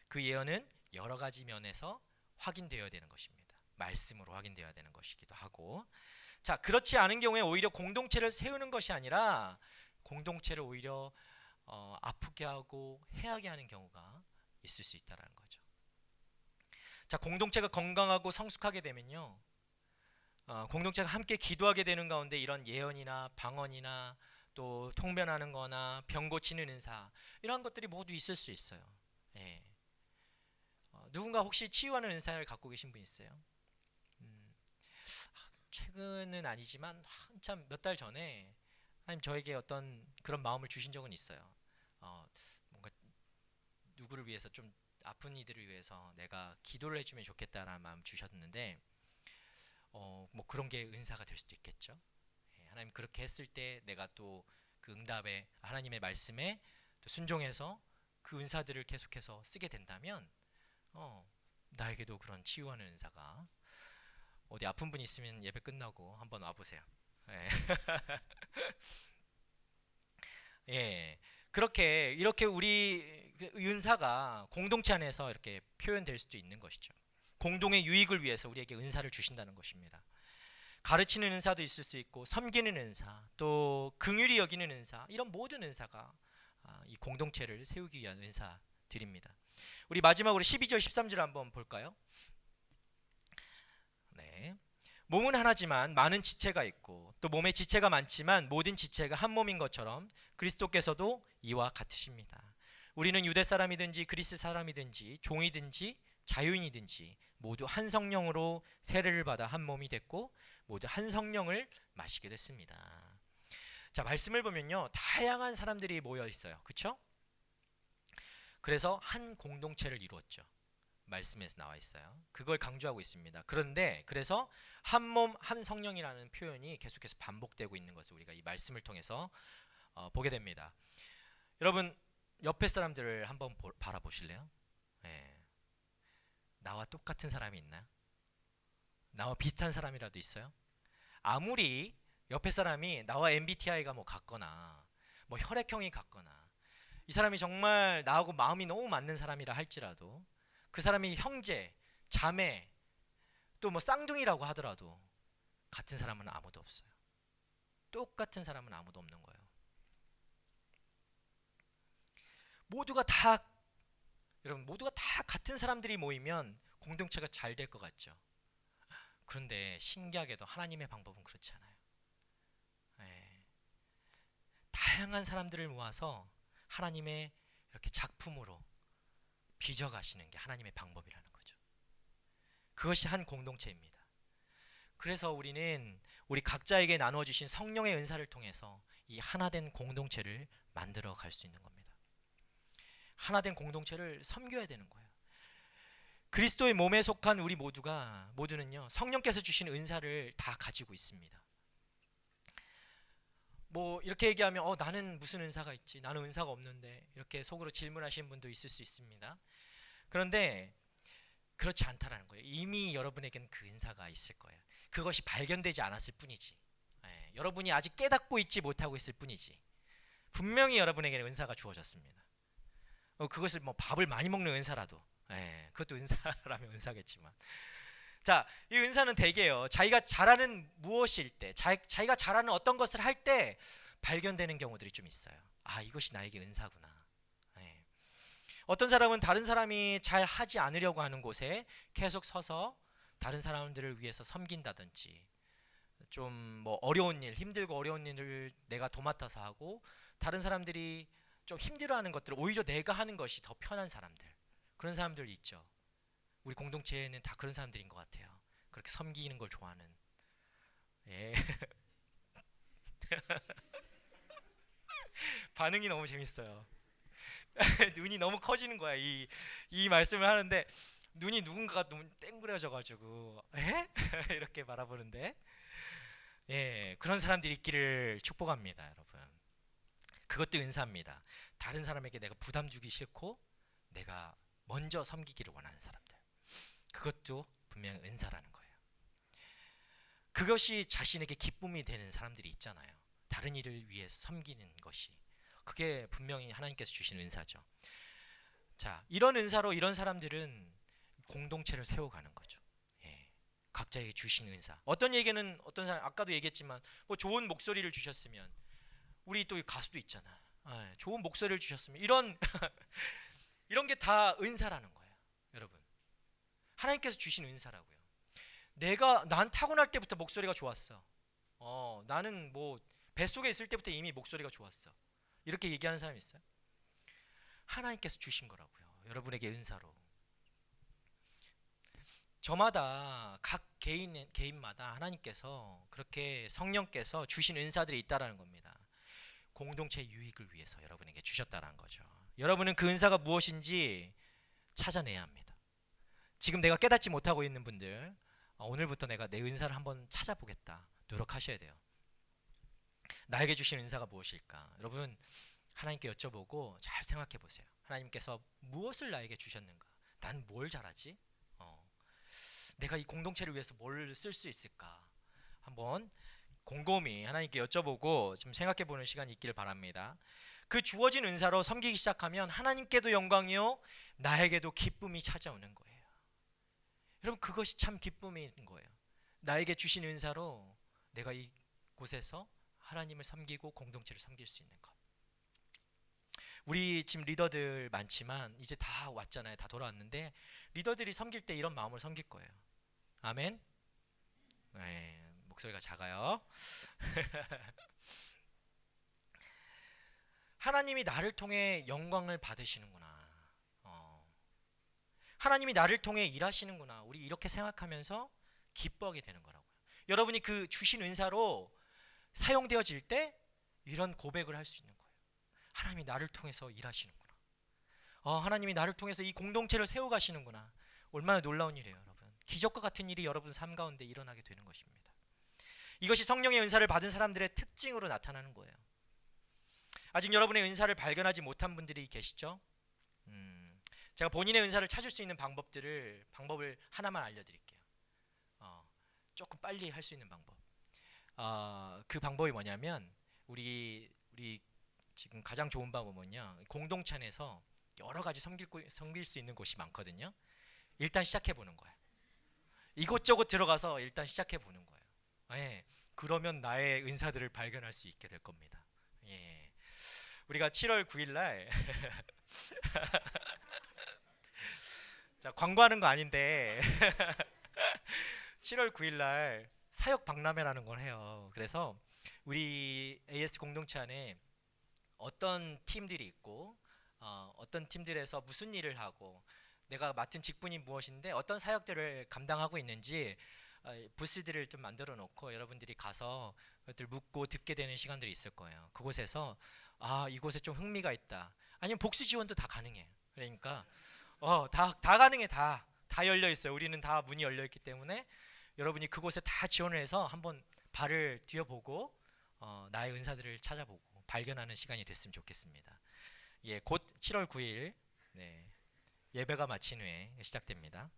그 예언은 여러 가지 면에서 확인되어야 되는 것입니다. 말씀으로 확인되어야 되는 것이기도 하고, 자, 그렇지 않은 경우에 오히려 공동체를 세우는 것이 아니라 공동체를 오히려 아프게 하고 해하게 하는 경우가 있을 수 있다는 거죠. 자, 공동체가 건강하고 성숙하게 되면요, 공동체가 함께 기도하게 되는 가운데 이런 예언이나 방언이나 또 통변하는 거나 병 고치는 은사, 이런 것들이 모두 있을 수 있어요. 예. 누군가 혹시 치유하는 은사를 갖고 계신 분 있어요? 최근은 아니지만 한참 몇 달 전에 하나님 저에게 어떤 그런 마음을 주신 적은 있어요. 뭔가 누구를 위해서, 좀 아픈 이들을 위해서 내가 기도를 해주면 좋겠다라는 마음 주셨는데, 뭐 그런 게 은사가 될 수도 있겠죠. 예, 하나님 그렇게 했을 때 내가 또 그 응답에, 하나님의 말씀에 또 순종해서 그 은사들을 계속해서 쓰게 된다면 나에게도 그런 치유하는 은사가, 어디 아픈 분 있으면 예배 끝나고 한번 와보세요. 예. 예, 그렇게 이렇게 우리 은사가 공동체 안에서 이렇게 표현될 수도 있는 것이죠. 공동의 유익을 위해서 우리에게 은사를 주신다는 것입니다. 가르치는 은사도 있을 수 있고, 섬기는 은사, 또 긍휼히 여기는 은사, 이런 모든 은사가 이 공동체를 세우기 위한 은사들입니다. 우리 마지막으로 12절 13절 한번 볼까요? 네. 몸은 하나지만 많은 지체가 있고, 또 몸에 지체가 많지만 모든 지체가 한 몸인 것처럼 그리스도께서도 이와 같으십니다. 우리는 유대 사람이든지 그리스 사람이든지 종이든지 자유인이든지 모두 한 성령으로 세례를 받아 한 몸이 됐고 모두 한 성령을 마시게 됐습니다. 자, 말씀을 보면요, 다양한 사람들이 모여 있어요. 그렇죠? 그래서 한 공동체를 이루었죠. 말씀에서 나와 있어요. 그걸 강조하고 있습니다. 그런데 그래서 한 몸 한 성령이라는 표현이 계속해서 반복되고 있는 것을 우리가 이 말씀을 통해서 보게 됩니다. 여러분, 옆에 사람들을 한번 바라보실래요? 네. 나와 똑같은 사람이 있나요? 나와 비슷한 사람이라도 있어요? 아무리 옆에 사람이 나와 MBTI가 뭐 같거나 뭐 혈액형이 같거나 이 사람이 정말 나하고 마음이 너무 맞는 사람이라 할지라도, 그 사람이 형제, 자매, 또 뭐 쌍둥이라고 하더라도 같은 사람은 아무도 없어요. 똑같은 사람은 아무도 없는 거예요. 여러분, 모두가 다 같은 사람들이 모이면 공동체가 잘 될 것 같죠. 그런데 신기하게도 하나님의 방법은 그렇지 않아요. 예. 다양한 사람들을 모아서 하나님의 이렇게 작품으로 빚어가시는 게 하나님의 방법이라는 거죠. 그것이 한 공동체입니다. 그래서 우리는 우리 각자에게 나누어 주신 성령의 은사를 통해서 이 하나된 공동체를 만들어 갈 수 있는 겁니다. 하나된 공동체를 섬겨야 되는 거예요. 그리스도의 몸에 속한 우리 모두는요, 성령께서 주신 은사를 다 가지고 있습니다. 뭐 이렇게 얘기하면 나는 무슨 은사가 있지? 나는 은사가 없는데, 이렇게 속으로 질문하시는 분도 있을 수 있습니다. 그런데 그렇지 않다라는 거예요. 이미 여러분에게는 그 은사가 있을 거예요. 그것이 발견되지 않았을 뿐이지. 여러분이 아직 깨닫고 있지 못하고 있을 뿐이지. 분명히 여러분에게는 은사가 주어졌습니다. 그것을 뭐 밥을 많이 먹는 은사라도, 그것도 은사라면 은사겠지만, 자, 이 은사는 대개요, 자기가 잘하는 무엇일 때, 자기가 잘하는 어떤 것을 할 때 발견되는 경우들이 좀 있어요. 아, 이것이 나에게 은사구나. 어떤 사람은 다른 사람이 잘 하지 않으려고 하는 곳에 계속 서서 다른 사람들을 위해서 섬긴다든지, 좀 뭐 어려운 일, 힘들고 어려운 일을 내가 도맡아서 하고, 다른 사람들이 좀 힘들어하는 것들을 오히려 내가 하는 것이 더 편한 사람들, 그런 사람들 있죠. 우리 공동체에는 다 그런 사람들인 것 같아요. 그렇게 섬기는 걸 좋아하는. 예. 반응이 너무 재밌어요. 눈이 너무 커지는 거야. 이 말씀을 하는데 눈이 누군가가 너무 땡그려져가지고 에? 이렇게 바라보는데 예, 그런 사람들이 있기를 축복합니다, 여러분. 그것도 은사입니다. 다른 사람에게 내가 부담 주기 싫고 내가 먼저 섬기기를 원하는 사람들. 그것도 분명 은사라는 거예요. 그것이 자신에게 기쁨이 되는 사람들이 있잖아요. 다른 일을 위해 섬기는 것이. 그게 분명히 하나님께서 주신 은사죠. 자, 이런 은사로 이런 사람들은 공동체를 세워가는 거죠. 예, 각자에게 주신 은사. 어떤 얘기는 어떤 사람 아까도 얘기했지만 뭐 좋은 목소리를 주셨으면 우리 또 가수도 있잖아. 예, 좋은 목소리를 주셨으면 이런 이런 게 다 은사라는 거예요, 여러분. 하나님께서 주신 은사라고요. 난 타고날 때부터 목소리가 좋았어. 나는 뭐 뱃속에 있을 때부터 이미 목소리가 좋았어. 이렇게 얘기하는 사람이 있어요? 하나님께서 주신 거라고요. 여러분에게 은사로. 저마다 각 개인마다 하나님께서 그렇게 성령께서 주신 은사들이 있다라는 겁니다. 공동체 유익을 위해서 여러분에게 주셨다라는 거죠. 여러분은 그 은사가 무엇인지 찾아내야 합니다. 지금 내가 깨닫지 못하고 있는 분들, 오늘부터 내가 내 은사를 한번 찾아보겠다 노력하셔야 돼요. 나에게 주신 은사가 무엇일까? 여러분 하나님께 여쭤보고 잘 생각해 보세요. 하나님께서 무엇을 나에게 주셨는가? 난 뭘 잘하지? 내가 이 공동체를 위해서 뭘 쓸 수 있을까? 한번 곰곰이 하나님께 여쭤보고 좀 생각해 보는 시간이 있기를 바랍니다. 그 주어진 은사로 섬기기 시작하면 하나님께도 영광이요 나에게도 기쁨이 찾아오는 거예요. 여러분 그것이 참 기쁨인 거예요. 나에게 주신 은사로 내가 이곳에서 하나님을 섬기고 공동체를 섬길 수 있는 것. 우리 지금 리더들 많지만 이제 다 왔잖아요. 다 돌아왔는데 리더들이 섬길 때 이런 마음으로 섬길 거예요. 아멘. 네, 목소리가 작아요. 하나님이 나를 통해 영광을 받으시는구나. 하나님이 나를 통해 일하시는구나. 우리 이렇게 생각하면서 기뻐하게 되는 거라고요. 여러분이 그 주신 은사로 사용되어질 때 이런 고백을 할 수 있는 거예요. 하나님이 나를 통해서 일하시는구나. 하나님이 나를 통해서 이 공동체를 세워가시는구나. 얼마나 놀라운 일이에요, 여러분. 기적과 같은 일이 여러분 삶 가운데 일어나게 되는 것입니다. 이것이 성령의 은사를 받은 사람들의 특징으로 나타나는 거예요. 아직 여러분의 은사를 발견하지 못한 분들이 계시죠? 제가 본인의 은사를 찾을 수 있는 방법을 하나만 알려드릴게요. 조금 빨리 할 수 있는 방법. 그 방법이 뭐냐면 우리 지금 가장 좋은 방법은 뭐냐? 공동체 안에서 여러 가지 섬길 수 있는 곳이 많거든요. 일단 시작해 보는 거예요. 이곳저곳 들어가서 일단 시작해 보는 거예요. 예, 그러면 나의 은사들을 발견할 수 있게 될 겁니다. 예, 우리가 7월 9일 날 자, 광고하는 거 아닌데 7월 9일 날 사역 박람회라는 걸 해요. 그래서 우리 AS 공동체 안에 어떤 팀들이 있고 어떤 팀들에서 무슨 일을 하고 내가 맡은 직분이 무엇인데 어떤 사역들을 감당하고 있는지 부스들을 좀 만들어 놓고 여러분들이 가서 그것들 묻고 듣게 되는 시간들이 있을 거예요. 그곳에서 이곳에 좀 흥미가 있다. 아니면 복수 지원도 다 가능해요. 그러니까 다 가능해. 다 열려 있어요. 우리는 다 문이 열려 있기 때문에 여러분이 그곳에 다 지원을 해서 한번 발을 디뎌보고 나의 은사들을 찾아보고 발견하는 시간이 됐으면 좋겠습니다. 예, 곧 7월 9일 예배가 마친 후에 시작됩니다.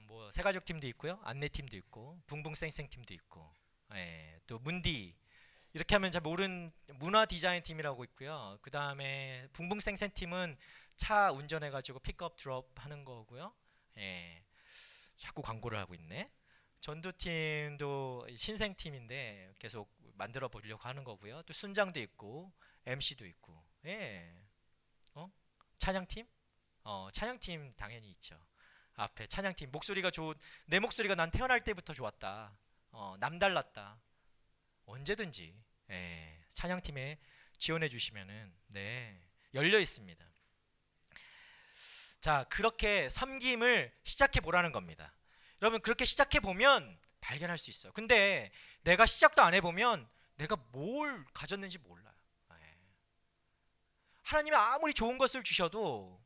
뭐 새가족 팀도 있고요, 안내 팀도 있고, 붕붕쌩쌩 팀도 있고, 또 문디 이렇게 하면 잘 모르는 문화 디자인 팀이라고 있고요. 그 다음에 붕붕쌩쌩 팀은 차 운전해가지고 픽업 드롭 하는 거고요. 자꾸 광고를 하고 있네. 전도팀도 신생팀인데 계속 만들어 보려고 하는 거고요. 또 순장도 있고 MC도 있고 찬양팀? 찬양팀 당연히 있죠. 앞에 찬양팀 목소리가 내 목소리가 난 태어날 때부터 좋았다. 남달랐다. 언제든지 찬양팀에 지원해 주시면은 열려 있습니다. 자, 그렇게 섬김을 시작해 보라는 겁니다. 여러분 그렇게 시작해 보면 발견할 수 있어요. 근데 내가 시작도 안 해보면 내가 뭘 가졌는지 몰라요. 하나님이 아무리 좋은 것을 주셔도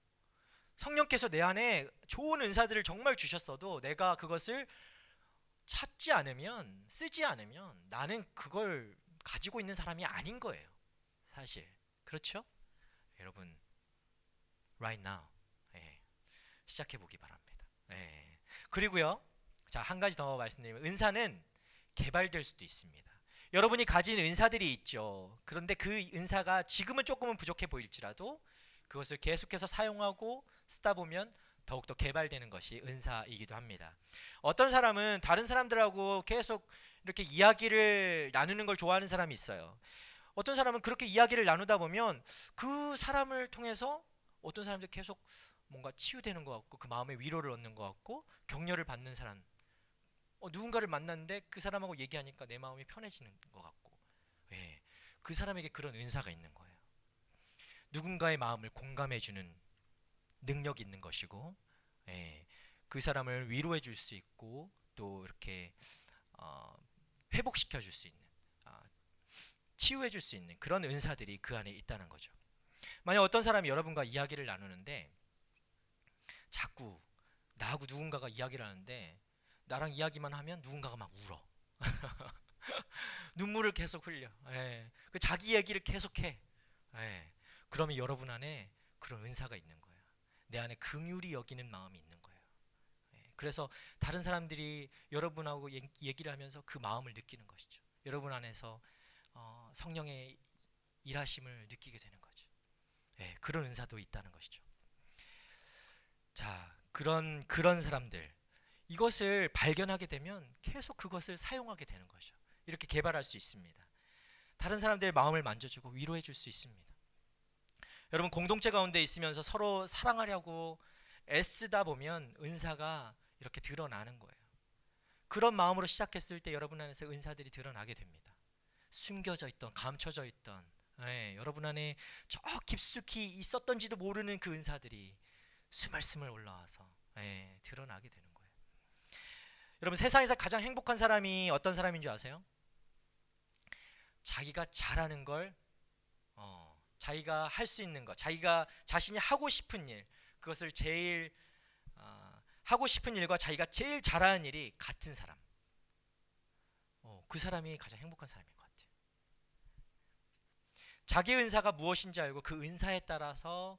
성령께서 내 안에 좋은 은사들을 정말 주셨어도 내가 그것을 찾지 않으면, 쓰지 않으면 나는 그걸 가지고 있는 사람이 아닌 거예요. 사실. 그렇죠? 여러분, right now. 예, 시작해 보기 바랍니다. 예. 그리고요, 자, 한 가지 더 말씀드리면, 은사는 개발될 수도 있습니다. 여러분이 가진 은사들이 있죠. 그런데 그 은사가 지금은 조금은 부족해 보일지라도 그것을 계속해서 사용하고 쓰다 보면 더욱더 개발되는 것이 은사이기도 합니다. 어떤 사람은 다른 사람들하고 계속 이렇게 이야기를 나누는 걸 좋아하는 사람이 있어요. 어떤 사람은 그렇게 이야기를 나누다 보면 그 사람을 통해서 어떤 사람들 계속 뭔가 치유되는 것 같고 그 마음에 위로를 얻는 것 같고 격려를 받는 사람, 누군가를 만났는데 그 사람하고 얘기하니까 내 마음이 편해지는 것 같고, 예, 그 사람에게 그런 은사가 있는 거예요. 누군가의 마음을 공감해주는 능력이 있는 것이고, 예, 그 사람을 위로해 줄 수 있고 또 이렇게 회복시켜 줄 수 있는, 치유해 줄 수 있는 그런 은사들이 그 안에 있다는 거죠. 만약 어떤 사람이 여러분과 이야기를 나누는데 자꾸 나하고 누군가가 이야기를 하는데 나랑 이야기만 하면 누군가가 막 울어. 눈물을 계속 흘려. 예, 그 자기 얘기를 계속해. 예, 그러면 여러분 안에 그런 은사가 있는 거예요. 내 안에 긍휼히 여기는 마음이 있는 거예요. 예, 그래서 다른 사람들이 여러분하고 얘기를 하면서 그 마음을 느끼는 것이죠. 여러분 안에서 성령의 일하심을 느끼게 되는 거죠. 예, 그런 은사도 있다는 것이죠. 자, 그런 사람들, 이것을 발견하게 되면 계속 그것을 사용하게 되는 거죠. 이렇게 개발할 수 있습니다. 다른 사람들의 마음을 만져주고 위로해 줄 수 있습니다. 여러분, 공동체 가운데 있으면서 서로 사랑하려고 애쓰다 보면 은사가 이렇게 드러나는 거예요. 그런 마음으로 시작했을 때 여러분 안에서 은사들이 드러나게 됩니다. 숨겨져 있던, 감춰져 있던, 예, 여러분 안에 저 깊숙이 있었던지도 모르는 그 은사들이 스멀스멀 올라와서, 예, 드러나게 되는 거예요. 여러분, 세상에서 가장 행복한 사람이 어떤 사람인 줄 아세요? 자기가 잘하는 걸, 자기가 할 수 있는 것, 자기가 자신이 하고 싶은 일, 그것을 제일 하고 싶은 일과 자기가 제일 잘하는 일이 같은 사람, 그 사람이 가장 행복한 사람인 것 같아요. 자기의 은사가 무엇인지 알고 그 은사에 따라서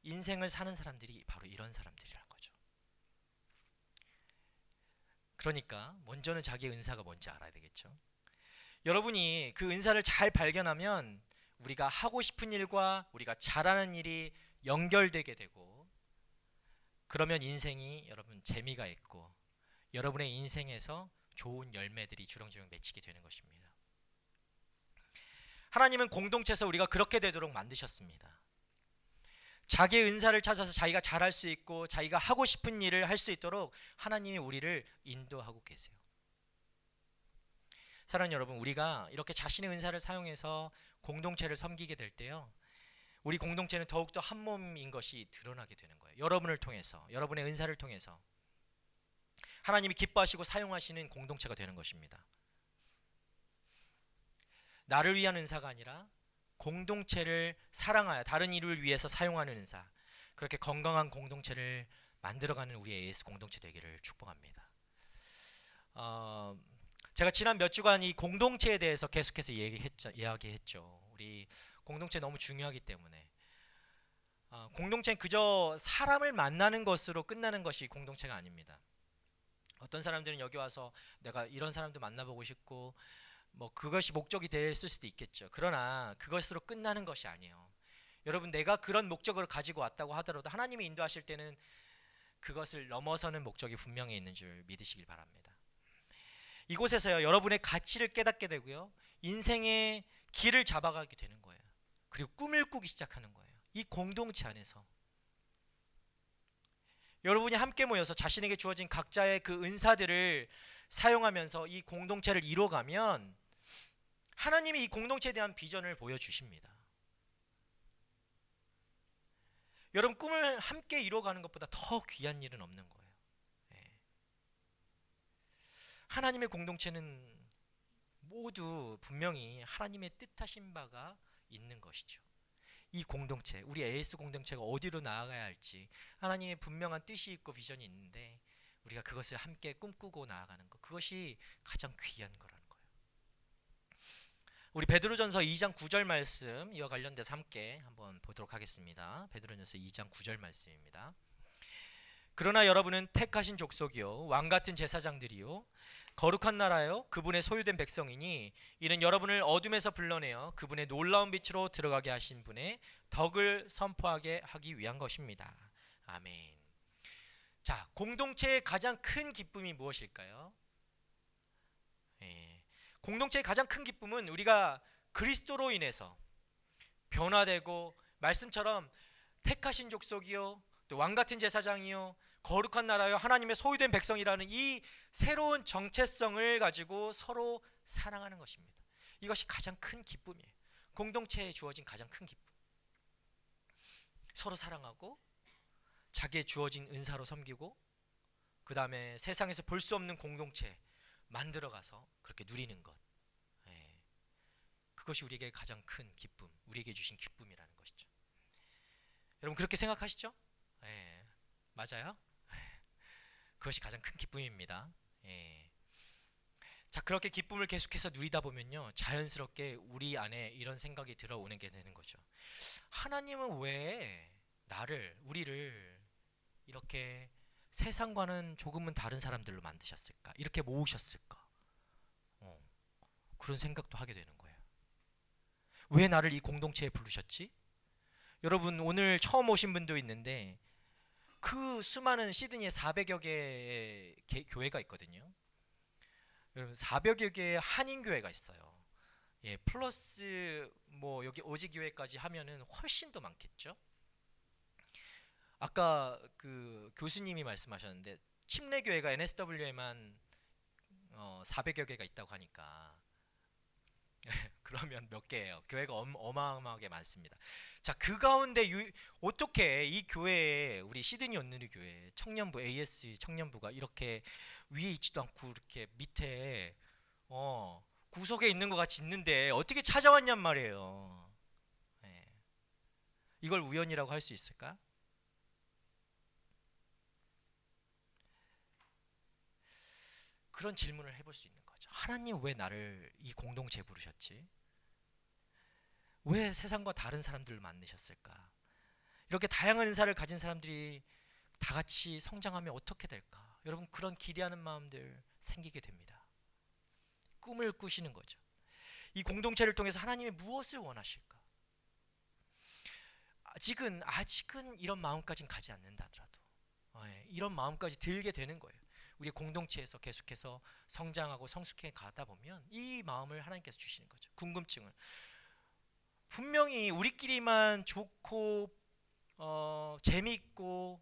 인생을 사는 사람들이 바로 이런 사람들이라는 거죠. 그러니까 먼저는 자기의 은사가 뭔지 알아야 되겠죠. 여러분이 그 은사를 잘 발견하면 우리가 하고 싶은 일과 우리가 잘하는 일이 연결되게 되고, 그러면 인생이 여러분 재미가 있고 여러분의 인생에서 좋은 열매들이 주렁주렁 맺히게 되는 것입니다. 하나님은 공동체에서 우리가 그렇게 되도록 만드셨습니다. 자기의 은사를 찾아서 자기가 잘할 수 있고 자기가 하고 싶은 일을 할 수 있도록 하나님이 우리를 인도하고 계세요. 사랑하는 여러분, 우리가 이렇게 자신의 은사를 사용해서 공동체를 섬기게 될 때요, 우리 공동체는 더욱더 한 몸인 것이 드러나게 되는 거예요. 여러분을 통해서, 여러분의 은사를 통해서 하나님이 기뻐하시고 사용하시는 공동체가 되는 것입니다. 나를 위한 은사가 아니라 공동체를 사랑하여 다른 이를 위해서 사용하는 은사, 그렇게 건강한 공동체를 만들어가는 우리의 AS 공동체 되기를 축복합니다. 제가 지난 몇 주간 이 공동체에 대해서 계속해서 이야기했죠. 우리 공동체 너무 중요하기 때문에, 공동체는 그저 사람을 만나는 것으로 끝나는 것이 공동체가 아닙니다. 어떤 사람들은 여기 와서 내가 이런 사람도 만나보고 싶고 뭐 그것이 목적이 됐을 수도 있겠죠. 그러나 그것으로 끝나는 것이 아니에요. 여러분, 내가 그런 목적을 가지고 왔다고 하더라도 하나님이 인도하실 때는 그것을 넘어서는 목적이 분명히 있는 줄 믿으시길 바랍니다. 이곳에서요, 여러분의 가치를 깨닫게 되고요, 인생의 길을 잡아가게 되는 거예요. 그리고 꿈을 꾸기 시작하는 거예요. 이 공동체 안에서 여러분이 함께 모여서 자신에게 주어진 각자의 그 은사들을 사용하면서 이 공동체를 이뤄가면 하나님이 이 공동체에 대한 비전을 보여주십니다. 여러분, 꿈을 함께 이뤄가는 것보다 더 귀한 일은 없는 거예요. 하나님의 공동체는 모두 분명히 하나님의 뜻하신 바가 있는 것이죠. 이 공동체, 우리 AS 공동체가 어디로 나아가야 할지 하나님의 분명한 뜻이 있고 비전이 있는데 우리가 그것을 함께 꿈꾸고 나아가는 것, 그것이 가장 귀한 거라는 거예요. 우리 베드로전서 2장 9절 말씀 이와 관련돼서 함께 한번 보도록 하겠습니다. 베드로전서 2장 9절 말씀입니다. 그러나 여러분은 택하신 족속이요 왕같은 제사장들이요 거룩한 나라요 그분의 소유된 백성이니 이는 여러분을 어둠에서 불러내어 그분의 놀라운 빛으로 들어가게 하신 분의 덕을 선포하게 하기 위한 것입니다. 아멘. 자, 공동체의 가장 큰 기쁨이 무엇일까요? 공동체의 가장 큰 기쁨은 우리가 그리스도로 인해서 변화되고 말씀처럼 택하신 족속이요 또 왕같은 제사장이요 거룩한 나라요 하나님의 소유된 백성이라는 이 새로운 정체성을 가지고 서로 사랑하는 것입니다. 이것이 가장 큰 기쁨이에요. 공동체에 주어진 가장 큰 기쁨. 서로 사랑하고 자기의 주어진 은사로 섬기고 그 다음에 세상에서 볼 수 없는 공동체 만들어가서 그렇게 누리는 것. 그것이 우리에게 가장 큰 기쁨, 우리에게 주신 기쁨이라는 것이죠. 여러분 그렇게 생각하시죠? 맞아요. 그것이 가장 큰 기쁨입니다. 자, 그렇게 기쁨을 계속해서 누리다 보면요 자연스럽게 우리 안에 이런 생각이 들어오는 게 되는 거죠. 하나님은 왜 우리를 이렇게 세상과는 조금은 다른 사람들로 만드셨을까? 이렇게 모으셨을까? 그런 생각도 하게 되는 거예요. 왜 나를 이 공동체에 부르셨지? 여러분 오늘 처음 오신 분도 있는데 그 수많은 시드니에 400여 개의 교회가 있거든요. 여러분 400여 개의 한인 교회가 있어요. 플러스 뭐 여기 오지 교회까지 하면은 훨씬 더 많겠죠. 아까 그 교수님이 말씀하셨는데 침례 교회가 NSW에만 400여 개가 있다고 하니까 그러면 몇 개예요? 교회가 어마어마하게 많습니다. 자, 그 가운데 어떻게 이 교회에 우리 시드니 온누리 교회 청년부 AS 청년부가 이렇게 위에 있지도 않고 이렇게 밑에 구석에 있는 것 같이 있는데 어떻게 찾아왔냔 말이에요. 이걸 우연이라고 할 수 있을까? 그런 질문을 해볼 수 있는 거죠. 하나님 왜 나를 이 공동체에 부르셨지? 왜 세상과 다른 사람들을 만드셨을까? 이렇게 다양한 은사를 가진 사람들이 다 같이 성장하면 어떻게 될까? 여러분 그런 기대하는 마음들 생기게 됩니다. 꿈을 꾸시는 거죠. 이 공동체를 통해서 하나님이 무엇을 원하실까? 아직은 이런 마음까지는 가지 않는다 하더라도 이런 마음까지 들게 되는 거예요. 우리 공동체에서 계속해서 성장하고 성숙해 가다 보면 이 마음을 하나님께서 주시는 거죠. 궁금증을. 분명히 우리끼리만 좋고 재미있고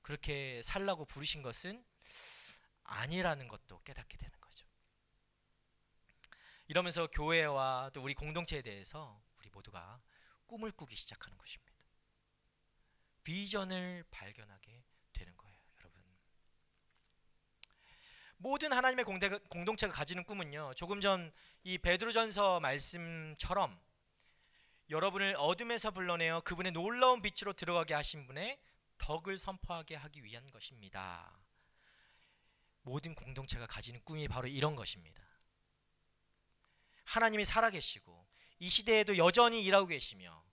그렇게 살라고 부르신 것은 아니라는 것도 깨닫게 되는 거죠. 이러면서 교회와 또 우리 공동체에 대해서 우리 모두가 꿈을 꾸기 시작하는 것입니다. 비전을 발견하게 되는 거예요. 모든 하나님의 공동체가 가지는 꿈은요 조금 전 이 베드로전서 말씀처럼 여러분을 어둠에서 불러내어 그분의 놀라운 빛으로 들어가게 하신 분의 덕을 선포하게 하기 위한 것입니다. 모든 공동체가 가지는 꿈이 바로 이런 것입니다. 하나님이 살아계시고 이 시대에도 여전히 일하고 계시며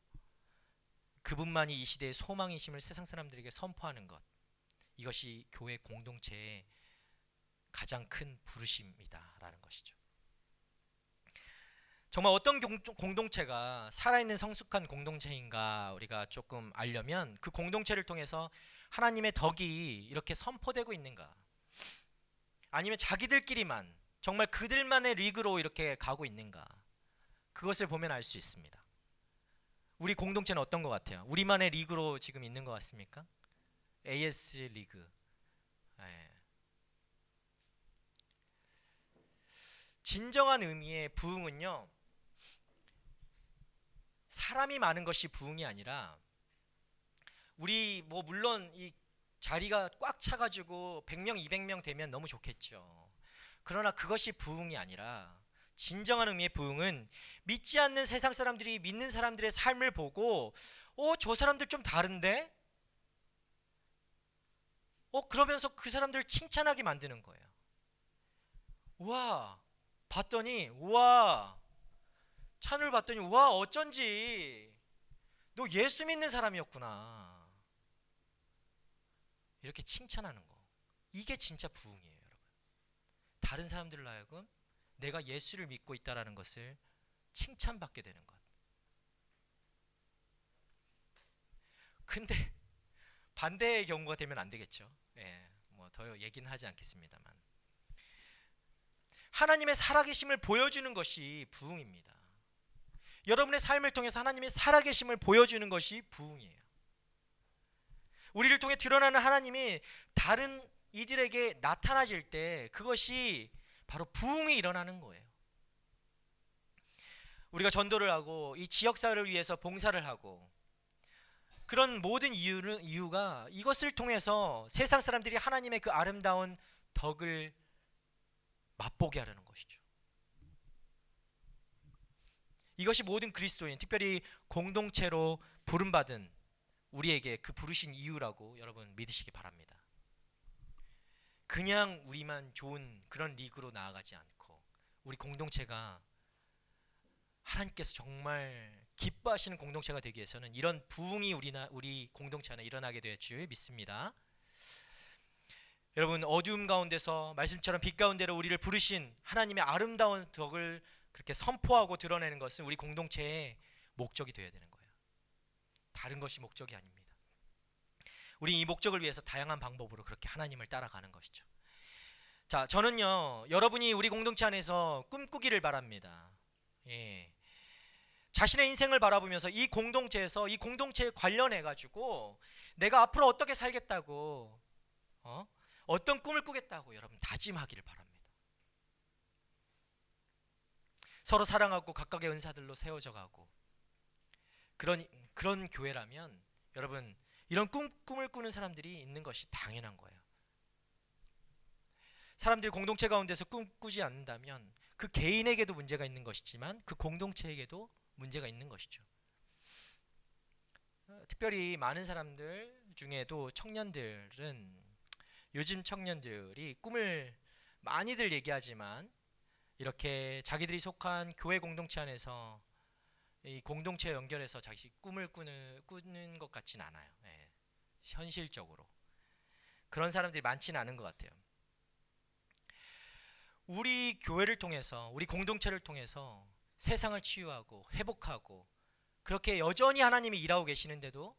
그분만이 이 시대의 소망이심을 세상 사람들에게 선포하는 것, 이것이 교회 공동체의 가장 큰 부르심이다라는 것이죠. 정말 어떤 공동체가 살아있는 성숙한 공동체인가 우리가 조금 알려면 그 공동체를 통해서 하나님의 덕이 이렇게 선포되고 있는가, 아니면 자기들끼리만 정말 그들만의 리그로 이렇게 가고 있는가, 그것을 보면 알 수 있습니다. 우리 공동체는 어떤 것 같아요? 우리만의 리그로 지금 있는 것 같습니까? AS 리그. 진정한 의미의 부흥은요 사람이 많은 것이 부흥이 아니라, 우리 뭐 물론 이 자리가 꽉 차가지고 100명 200명 되면 너무 좋겠죠. 그러나 그것이 부흥이 아니라 진정한 의미의 부흥은 믿지 않는 세상 사람들이 믿는 사람들의 삶을 보고 저 사람들 좀 다른데? 그러면서 그 사람들을 칭찬하게 만드는 거예요. 우와, 봤더니 우와, 찬을 봤더니 우와, 어쩐지 너 예수 믿는 사람이었구나. 이렇게 칭찬하는 거. 이게 진짜 부흥이에요, 여러분. 다른 사람들로 하여금 내가 예수를 믿고 있다라는 것을 칭찬받게 되는 것. 근데 반대의 경우가 되면 안 되겠죠. 뭐 더 얘기는 하지 않겠습니다만, 하나님의 살아계심을 보여주는 것이 부흥입니다. 여러분의 삶을 통해서 하나님의 살아계심을 보여주는 것이 부흥이에요. 우리를 통해 드러나는 하나님이 다른 이들에게 나타나질 때 그것이 바로 부흥이 일어나는 거예요. 우리가 전도를 하고 이 지역사회를 위해서 봉사를 하고 그런 모든 이유가 이것을 통해서 세상 사람들이 하나님의 그 아름다운 덕을 맛보게 하려는 것이죠. 이것이 모든 그리스도인, 특별히 공동체로 부름받은 우리에게 그 부르신 이유라고 여러분 믿으시기 바랍니다. 그냥 우리만 좋은 그런 리그로 나아가지 않고 우리 공동체가 하나님께서 정말 기뻐하시는 공동체가 되기 위해서는 이런 부흥이 우리 공동체 안에 일어나게 될 줄 믿습니다. 여러분, 어두움 가운데서 말씀처럼 빛 가운데로 우리를 부르신 하나님의 아름다운 덕을 그렇게 선포하고 드러내는 것은 우리 공동체의 목적이 되어야 되는 거예요. 다른 것이 목적이 아닙니다. 우리 이 목적을 위해서 다양한 방법으로 그렇게 하나님을 따라가는 것이죠. 자, 저는요, 여러분이 우리 공동체 안에서 꿈꾸기를 바랍니다. 자신의 인생을 바라보면서 이 공동체에서 이 공동체에 관련해 가지고 내가 앞으로 어떻게 살겠다고 어떤 꿈을 꾸겠다고 여러분 다짐하기를 바랍니다. 서로 사랑하고 각각의 은사들로 세워져 가고 그런 교회라면 여러분 이런 꿈을 꾸는 사람들이 있는 것이 당연한 거예요. 사람들이 공동체 가운데서 꿈꾸지 않는다면 그 개인에게도 문제가 있는 것이지만 그 공동체에게도 문제가 있는 것이죠. 특별히 많은 사람들 중에도 청년들은 요즘 청년들이 꿈을 많이들 얘기하지만 이렇게 자기들이 속한 교회 공동체 안에서 이 공동체에 연결해서 자기 꿈을 꾸는 것 같진 않아요. 현실적으로 그런 사람들이 많지는 않은 것 같아요. 우리 교회를 통해서 우리 공동체를 통해서 세상을 치유하고 회복하고 그렇게 여전히 하나님이 일하고 계시는데도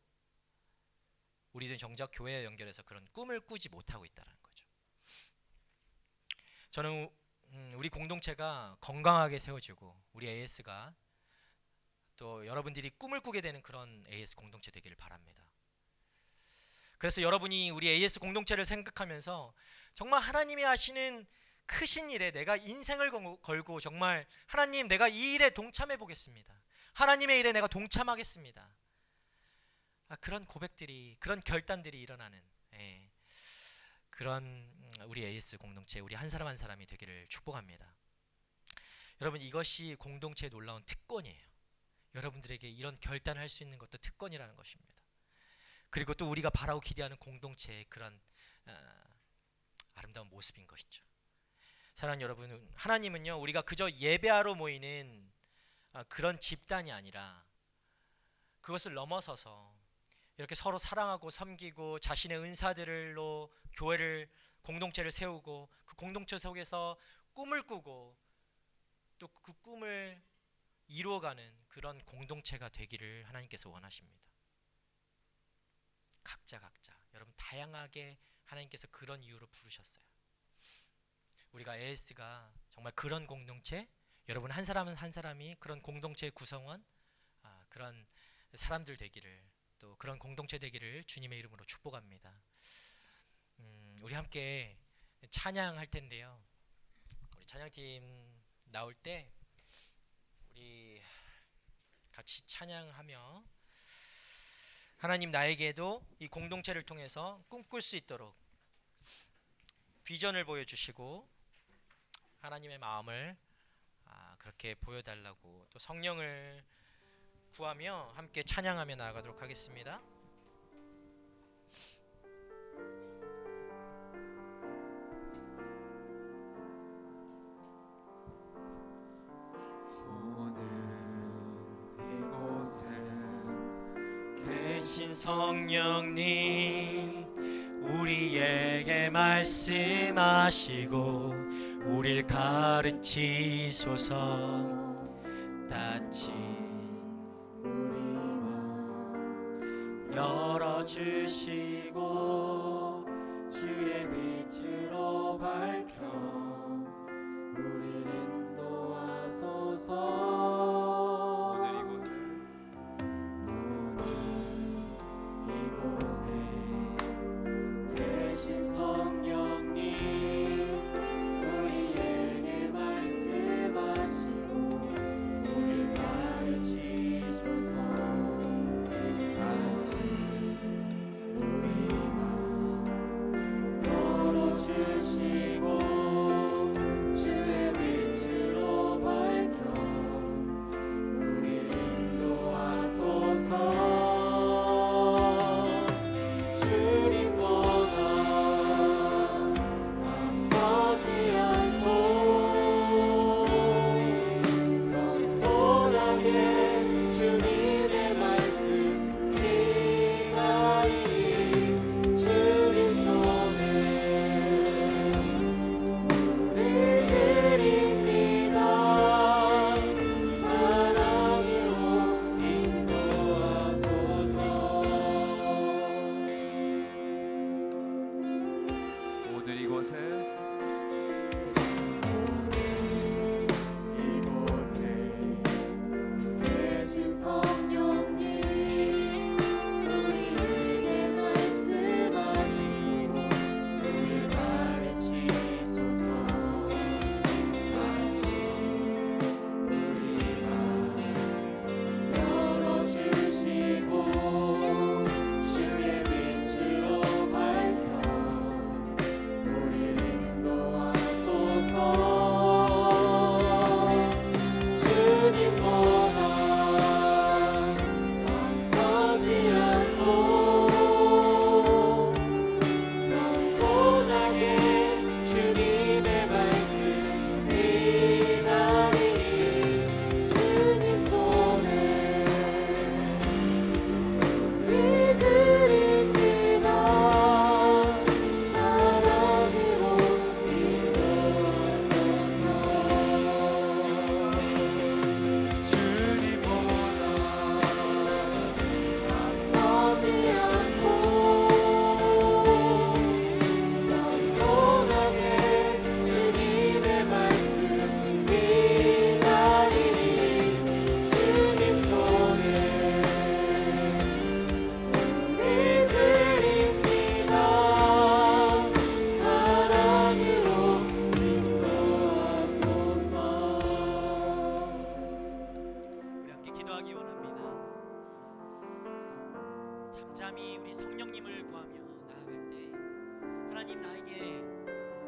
우리는 정작 교회에 연결해서 그런 꿈을 꾸지 못하고 있다는 거죠. 저는 우리 공동체가 건강하게 세워지고 우리 AS가 또 여러분들이 꿈을 꾸게 되는 그런 AS 공동체 되기를 바랍니다. 그래서 여러분이 우리 AS 공동체를 생각하면서 정말 하나님이 하시는 크신 일에 내가 인생을 걸고 정말 하나님 내가 이 일에 동참해 보겠습니다. 하나님의 일에 내가 동참하겠습니다. 그런 고백들이 그런 결단들이 일어나는 그런 우리 AS 공동체 우리 한 사람 한 사람이 되기를 축복합니다. 여러분 이것이 공동체의 놀라운 특권이에요. 여러분들에게 이런 결단을 할 수 있는 것도 특권이라는 것입니다. 그리고 또 우리가 바라고 기대하는 공동체의 그런 아름다운 모습인 것이죠. 사랑하는 여러분, 하나님은요 우리가 그저 예배하러 모이는 그런 집단이 아니라 그것을 넘어서서 이렇게 서로 사랑하고 섬기고 자신의 은사들로 교회를 공동체를 세우고 그 공동체 속에서 꿈을 꾸고 또 그 꿈을 이루어가는 그런 공동체가 되기를 하나님께서 원하십니다. 각자 여러분 다양하게 하나님께서 그런 이유로 부르셨어요. 우리가 AS가 정말 그런 공동체, 여러분 한 사람은 한 사람이 그런 공동체의 구성원, 그런 사람들 되기를 또 그런 공동체 되기를 주님의 이름으로 축복합니다. 우리 함께 찬양할 텐데요. 우리 찬양팀 나올 때 우리 같이 찬양하며 하나님 나에게도 이 공동체를 통해서 꿈꿀 수 있도록 비전을 보여주시고 하나님의 마음을 그렇게 보여달라고 또 성령을 구하며 함께 찬양하며 나아가도록 하겠습니다. 오늘 이곳에 계신 성령님 우리에게 말씀하시고 우릴 가르치소서. 닫힌 우리 마음 열어주시고 주의 빛으로 밝혀 우리를 인도하소서. 오늘 이곳에 이곳에 계신 성령님 우리에게 말씀하시고 우리 가르치소서. 닫힌 우리 마음 열어주시고 주의 빛으로 밝혀 우리를 인도하소서.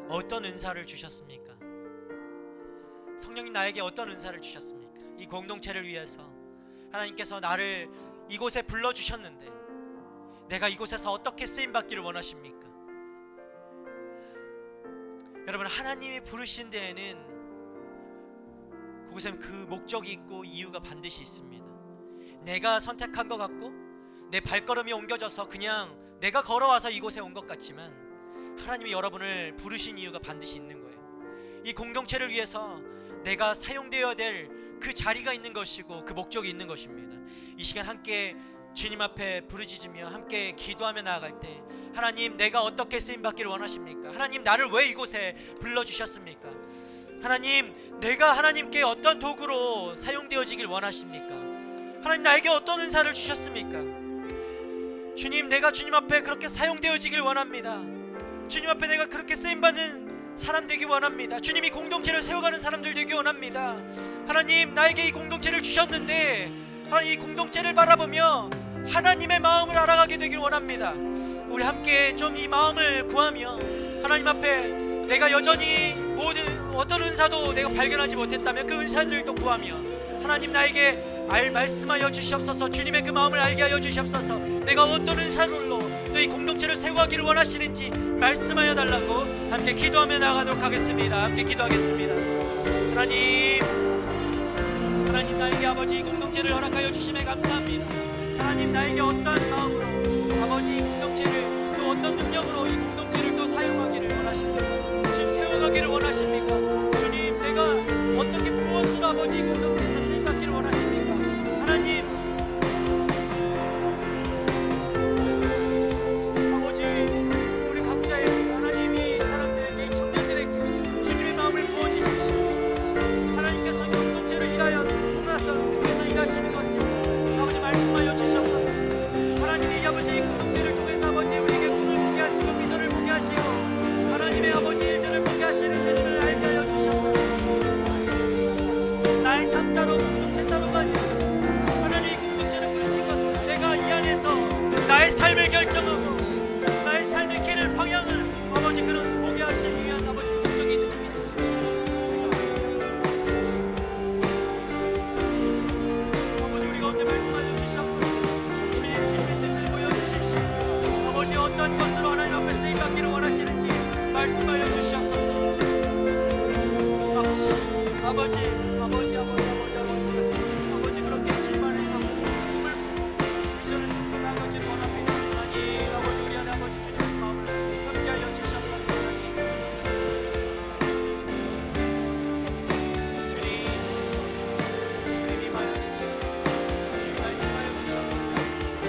어떤 은사를 주셨습니까? 성령님 나에게 어떤 은사를 주셨습니까? 이 공동체를 위해서 하나님께서 나를 이곳에 불러주셨는데 내가 이곳에서 어떻게 쓰임받기를 원하십니까? 여러분, 하나님이 부르신 데에는 그곳엔 그 목적이 있고 이유가 반드시 있습니다. 내가 선택한 것 같고 내 발걸음이 옮겨져서 그냥 내가 걸어와서 이곳에 온 것 같지만 하나님이 여러분을 부르신 이유가 반드시 있는 거예요. 이 공동체를 위해서 내가 사용되어야 될 그 자리가 있는 것이고 그 목적이 있는 것입니다. 이 시간 함께 주님 앞에 부르짖으며 함께 기도하며 나아갈 때 하나님, 내가 어떻게 쓰임받기를 원하십니까? 하나님, 나를 왜 이곳에 불러주셨습니까? 하나님, 내가 하나님께 어떤 도구로 사용되어지길 원하십니까? 하나님, 나에게 어떤 은사를 주셨습니까? 주님, 내가 주님 앞에 그렇게 사용되어지길 원합니다. 주님 앞에 내가 그렇게 쓰임받는 사람 되기 원합니다. 주님이 공동체를 세워가는 사람들 되기 원합니다. 하나님, 나에게 이 공동체를 주셨는데 하나님, 이 공동체를 바라보며 하나님의 마음을 알아가게 되길 원합니다. 우리 함께 좀 이 마음을 구하며 하나님 앞에 내가 여전히 모든 어떤 은사도 내가 발견하지 못했다면 그 은사들을 또 구하며 하나님 나에게 말씀하여 주시옵소서. 주님의 그 마음을 알게 하여 주시옵소서. 내가 어떤 은사로 또 이 공동체를 세워가기를 원하시는지 말씀하여 달라고 함께 기도하며 나아가도록 하겠습니다. 함께 기도하겠습니다. 하나님 나에게 아버지 이 공동체를 허락하여 주심에 감사합니다. 하나님 나에게 어떤 마음으로 아버지 이 공동체를 또 어떤 능력으로 이 공동체를 또 사용하기를 원하십니까? 주님 세워가기를 원하십니까? 주님 내가 어떻게 무엇으로 아버지 이 공동체에서 쓰임받기를 원하십니까? 하나님 아버지 우리 각자의 하나님이 사람들에게 이 청년들에게 주님의 마음을 부어주십시오. 하나님께서 공동체를 일하여 통해서 일하시는 것을 아버지 말씀하여 주시옵소서. 하나님이 아버지 이 공동체를 통해서 아버지 우리에게 꿈을 보게 하시고 비전을 보게 하시고 하나님의 아버지 일들을 보게 하시는 주님을 알게 하여 주시옵소서. 나의 삶 따로 공동체 따로가 아니라 하나님 이 공동체를 부르신 것은 내가 이 안에서 나의 삶을 결정하고 나의 삶의 길을 방향을 아버지 그런 보게 하시기 위한 아버지 목적이 있는 줄 믿습니다. 아버지 우리가 언제 말씀하여 주시옵소서. 주님의 뜻을 보여주십시오. 아버지 어떤 것으로 하나님 앞에 쓰임받기를 원하시는지 말씀하여 주시옵소서. 아버지 그렇게 주님 안에서 꿈을 비전을 나아가길 원합니다. 하나님 아버지 우리 안에 아버지 주님의 마음을 함께하여 주시옵소서. 주님 임하여 주시옵소서. 주님 말씀하여 주시옵소서.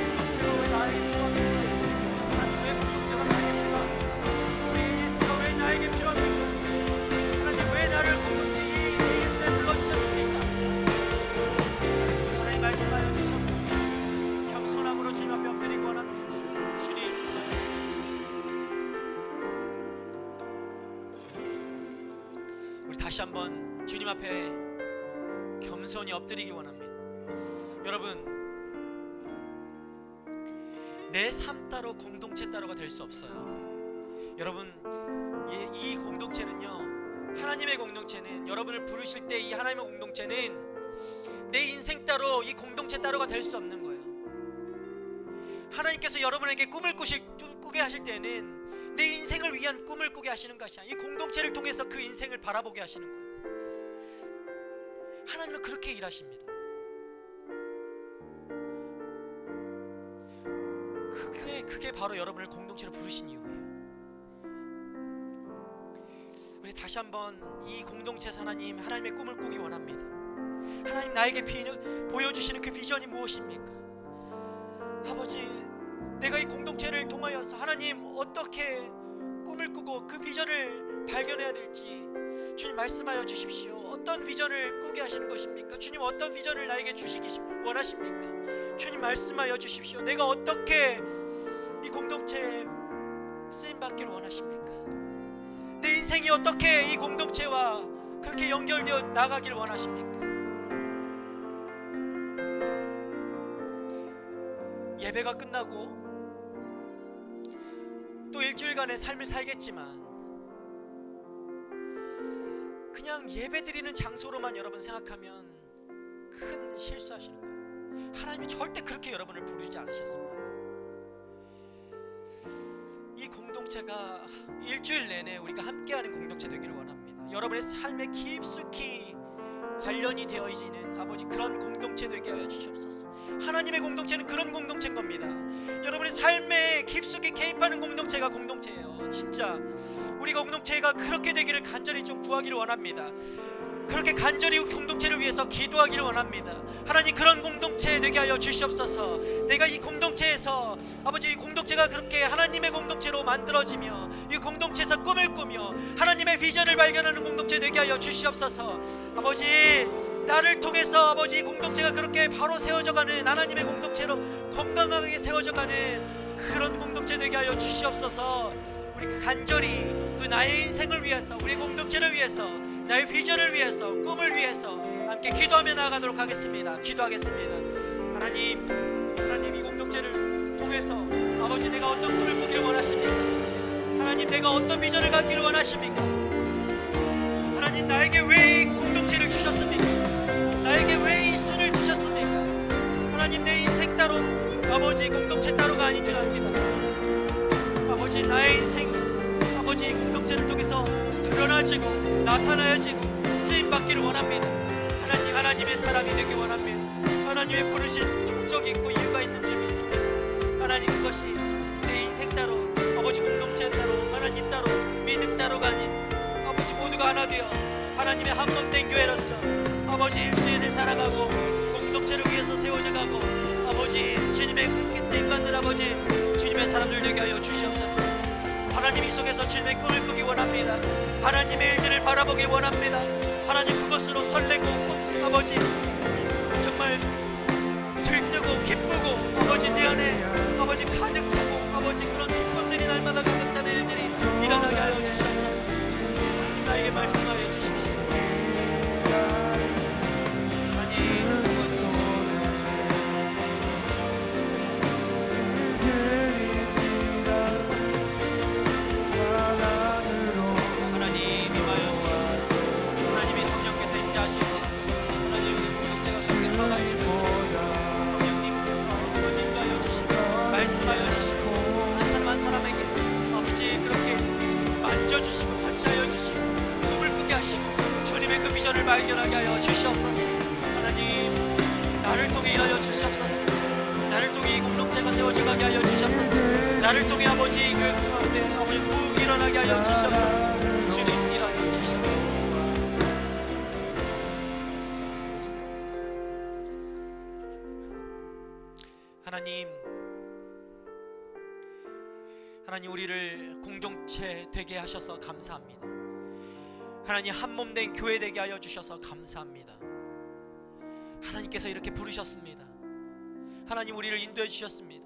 공동체가 왜 나에게 필요합니까? 하나님 왜 공동체가 나에게 필요합니까? 우리 예수가 왜 나에게 필요합니까? 하나님 왜 나를 공동체 이 예수에 불러주셨습니까? 주님 말씀하여 주시옵소서. 겸손함으로 주님 앞에 엎드리고 원합니다. 주님 우리 다시 한번 주님 앞에 겸손히 엎드리기 원합니다. 여러분 내 삶 따로 공동체 따로가 될 수 없어요. 여러분 이 공동체는요 하나님의 공동체는 여러분을 부르실 때 이 하나님의 공동체는 내 인생 따로 이 공동체 따로가 될 수 없는 거예요. 하나님께서 여러분에게 꿈을 꾸게 하실 때는 내 인생을 위한 꿈을 꾸게 하시는 것이 아니라 이 공동체를 통해서 그 인생을 바라보게 하시는 거예요. 하나님은 그렇게 일하십니다. 그게 바로 여러분을 공동체로 부르신 이유예요. 우리 다시 한번 이 공동체에서 하나님의 꿈을 꾸기 원합니다. 하나님 나에게 보여주시는 그 비전이 무엇입니까? 아버지 내가 이 공동체를 통하여서 하나님 어떻게 꿈을 꾸고 그 비전을 발견해야 될지 주님 말씀하여 주십시오. 어떤 비전을 꾸게 하시는 것입니까? 주님 어떤 비전을 나에게 주시기 원하십니까? 주님 말씀하여 주십시오. 내가 어떻게 이 공동체에 쓰임받기를 원하십니까? 내 인생이 어떻게 이 공동체와 그렇게 연결되어 나가기를 원하십니까? 예배가 끝나고 또 일주일간의 삶을 살겠지만 그냥 예배드리는 장소로만 여러분 생각하면 큰 실수하시는 거예요. 하나님이 절대 그렇게 여러분을 부르지 않으셨습니다. 이 공동체가 일주일 내내 우리가 함께하는 공동체 되기를 원합니다. 여러분의 삶에 깊숙이 관련이 되어 있는 아버지 그런 공동체 되게 하여 주시옵소서. 하나님의 공동체는 그런 공동체인 겁니다. 여러분의 삶에 깊숙이 개입하는 공동체가 공동체예요. 진짜 우리 공동체가 그렇게 되기를 간절히 좀 구하기를 원합니다. 그렇게 간절히 공동체를 위해서 기도하기를 원합니다. 하나님 그런 공동체 되게 하여 주시옵소서. 내가 이 공동체에서 아버지 이 공동체가 그렇게 하나님의 공동체로 만들어지며 이 공동체에서 꿈을 꾸며 하나님의 비전을 발견하는 공동체 되게 하여 주시옵소서. 아버지 나를 통해서 아버지 이 공동체가 그렇게 바로 세워져가는 하나님의 공동체로 건강하게 세워져가는 그런 공동체 되게 하여 주시옵소서. 우리 간절히 또 나의 인생을 위해서 우리 공동체를 위해서 나의 비전을 위해서 꿈을 위해서 함께 기도하며 나아가도록 하겠습니다. 기도하겠습니다. 하나님 이 공동체를 통해서 아버지 내가 어떤 꿈을 꾸기를 원하십니까? 하나님 내가 어떤 비전을 갖기를 원하십니까? 하나님 나에게 왜 이 공동체를 주셨습니까? 나에게 왜 이 순을 주셨습니까? 하나님, 내 인생 따로, 아버지 공동체 따로가 아닌 줄 압니다. 아버지, 나의 인생이 아버지 공동체를 통해서 드러나지고 나타나야지고 쓰임받기를 원합니다. 하나님, 하나님의 사람이 되기 원합니다. 하나님의 부르신 목적이 있고 이유가 있는 줄 믿습니다. 하나님, 그것이 내 인생 따로, 아버지 공동체 따로, 하나님 따로, 믿음 따로가 아닌 아버지 모두가 하나 되어 하나님의 한몸된 교회로서 아버지 일주일을 살아가고 공동체를 위해서 세워져가고 아버지 주님의 그렇게 쓰임받는 아버지 주님의 사람들 되게 하여 주시옵소서. 하나님, 이 속에서 주님의 꿈을 꾸기 원합니다. 하나님의 일들을 바라보기 원합니다. 하나님, 그것으로 설레고 아버지 정말 들뜨고 기쁘고 아버지 내 안에 아버지 가득 차고 아버지 그런 기쁨들이 날마다 가득 차는 일들이 일어나게 하여 주시옵소서. 하나님, 나에게 말씀하여 주십시오. 말씀하여 주시고 한 사람 한 사람에게 아버지 그렇게 만져주시고 터치하여 주시고 꿈을 꾸게 하시고 주님의 그 비전을 발견하게 하여 주시옵소서. 하나님, 나를 통해 일하여 주시옵소서. 나를 통해 이 공동체가 세워져 가게 하여 주시옵소서. 나를 통해 아버지 그 가운데 아버지 부흥이 일어나게 하여 주시옵소서. 주님, 일하여 주시옵소서. 하나님, 우리를 공동체 되게 하셔서 감사합니다. 하나님, 한몸된 교회 되게 하여 주셔서 감사합니다. 하나님께서 이렇게 부르셨습니다. 하나님, 우리를 인도해 주셨습니다.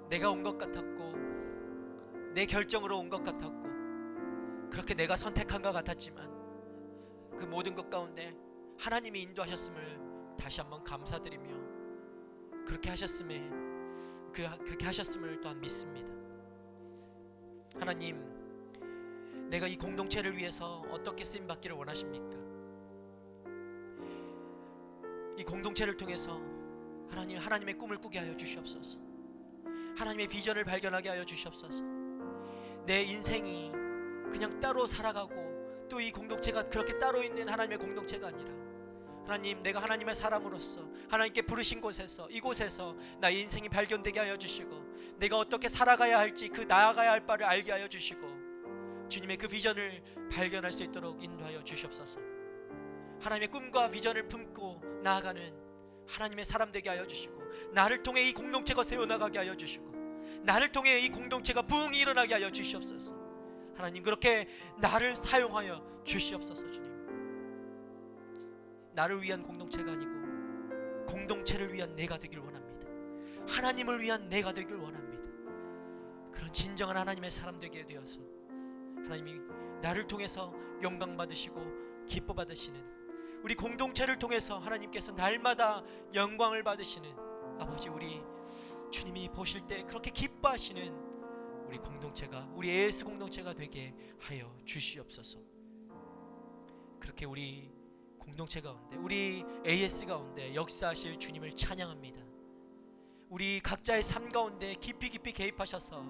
내가 온 것 같았고 내 결정으로 온 것 같았고 그렇게 내가 선택한 것 같았지만 그 모든 것 가운데 하나님이 인도하셨음을 다시 한번 감사드리며 그렇게 하셨음을 또한 믿습니다. 하나님, 내가 이 공동체를 위해서 어떻게 쓰임받기를 원하십니까? 이 공동체를 통해서 하나님, 하나님의 꿈을 꾸게 하여 주시옵소서. 하나님의 비전을 발견하게 하여 주시옵소서. 내 인생이 그냥 따로 살아가고 또 이 공동체가 그렇게 따로 있는 하나님의 공동체가 아니라 하나님, 내가 하나님의 사람으로서 하나님께 부르신 곳에서 이곳에서 나의 인생이 발견되게 하여 주시고 내가 어떻게 살아가야 할지 그 나아가야 할 바를 알게 하여 주시고 주님의 그 비전을 발견할 수 있도록 인도하여 주시옵소서. 하나님의 꿈과 비전을 품고 나아가는 하나님의 사람 되게 하여 주시고 나를 통해 이 공동체가 세워나가게 하여 주시고 나를 통해 이 공동체가 부흥이 일어나게 하여 주시옵소서. 하나님, 그렇게 나를 사용하여 주시옵소서. 주님, 나를 위한 공동체가 아니고 공동체를 위한 내가 되길 원합니다. 하나님을 위한 내가 되길 원합니다. 그런 진정한 하나님의 사람 되게 되어서 하나님이 나를 통해서 영광 받으시고 기뻐 받으시는 우리 공동체를 통해서 하나님께서 날마다 영광을 받으시는 아버지, 우리 주님이 보실 때 그렇게 기뻐하시는 우리 공동체가, 우리 AS 공동체가 되게 하여 주시옵소서. 그렇게 우리 공동체 가운데, 우리 AS 가운데 역사하실 주님을 찬양합니다. 우리 각자의 삶 가운데 깊이 개입하셔서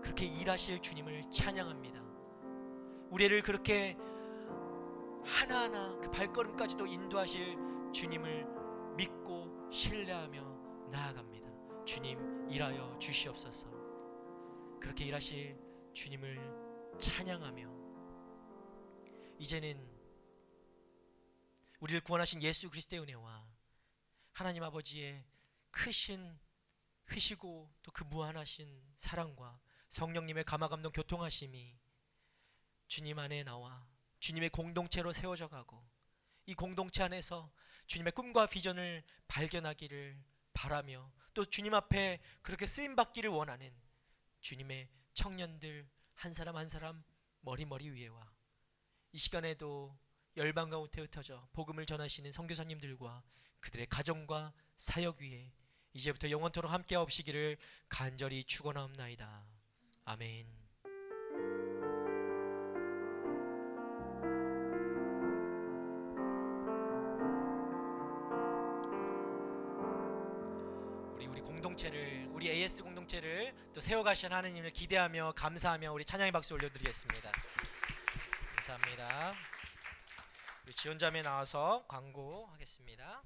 그렇게 일하실 주님을 찬양합니다. 우리를 그렇게 하나하나 그 발걸음까지도 인도하실 주님을 믿고 신뢰하며 나아갑니다. 주님, 일하여 주시옵소서. 그렇게 일하실 주님을 찬양하며 이제는 우리를 구원하신 예수 그리스도의 은혜와 하나님 아버지의 크시고 또 그 무한하신 사랑과 성령님의 감화감동 교통하심이 주님 안에 나와 주님의 공동체로 세워져 가고 이 공동체 안에서 주님의 꿈과 비전을 발견하기를 바라며 또 주님 앞에 그렇게 쓰임받기를 원하는 주님의 청년들 한 사람 한 사람 머리 위에와 이 시간에도 열방 가운데 흩어져 복음을 전하시는 선교사님들과 그들의 가정과 사역 위에 이제부터 영원토록 함께 하옵시기를 간절히 축원하옵나이다. 아멘. 우리 공동체를, 우리 AS 공동체를 또 세워가신 하느님을 기대하며 감사하며 우리 찬양의 박수 올려드리겠습니다. 감사합니다. 우리 지원자매 나와서 광고하겠습니다.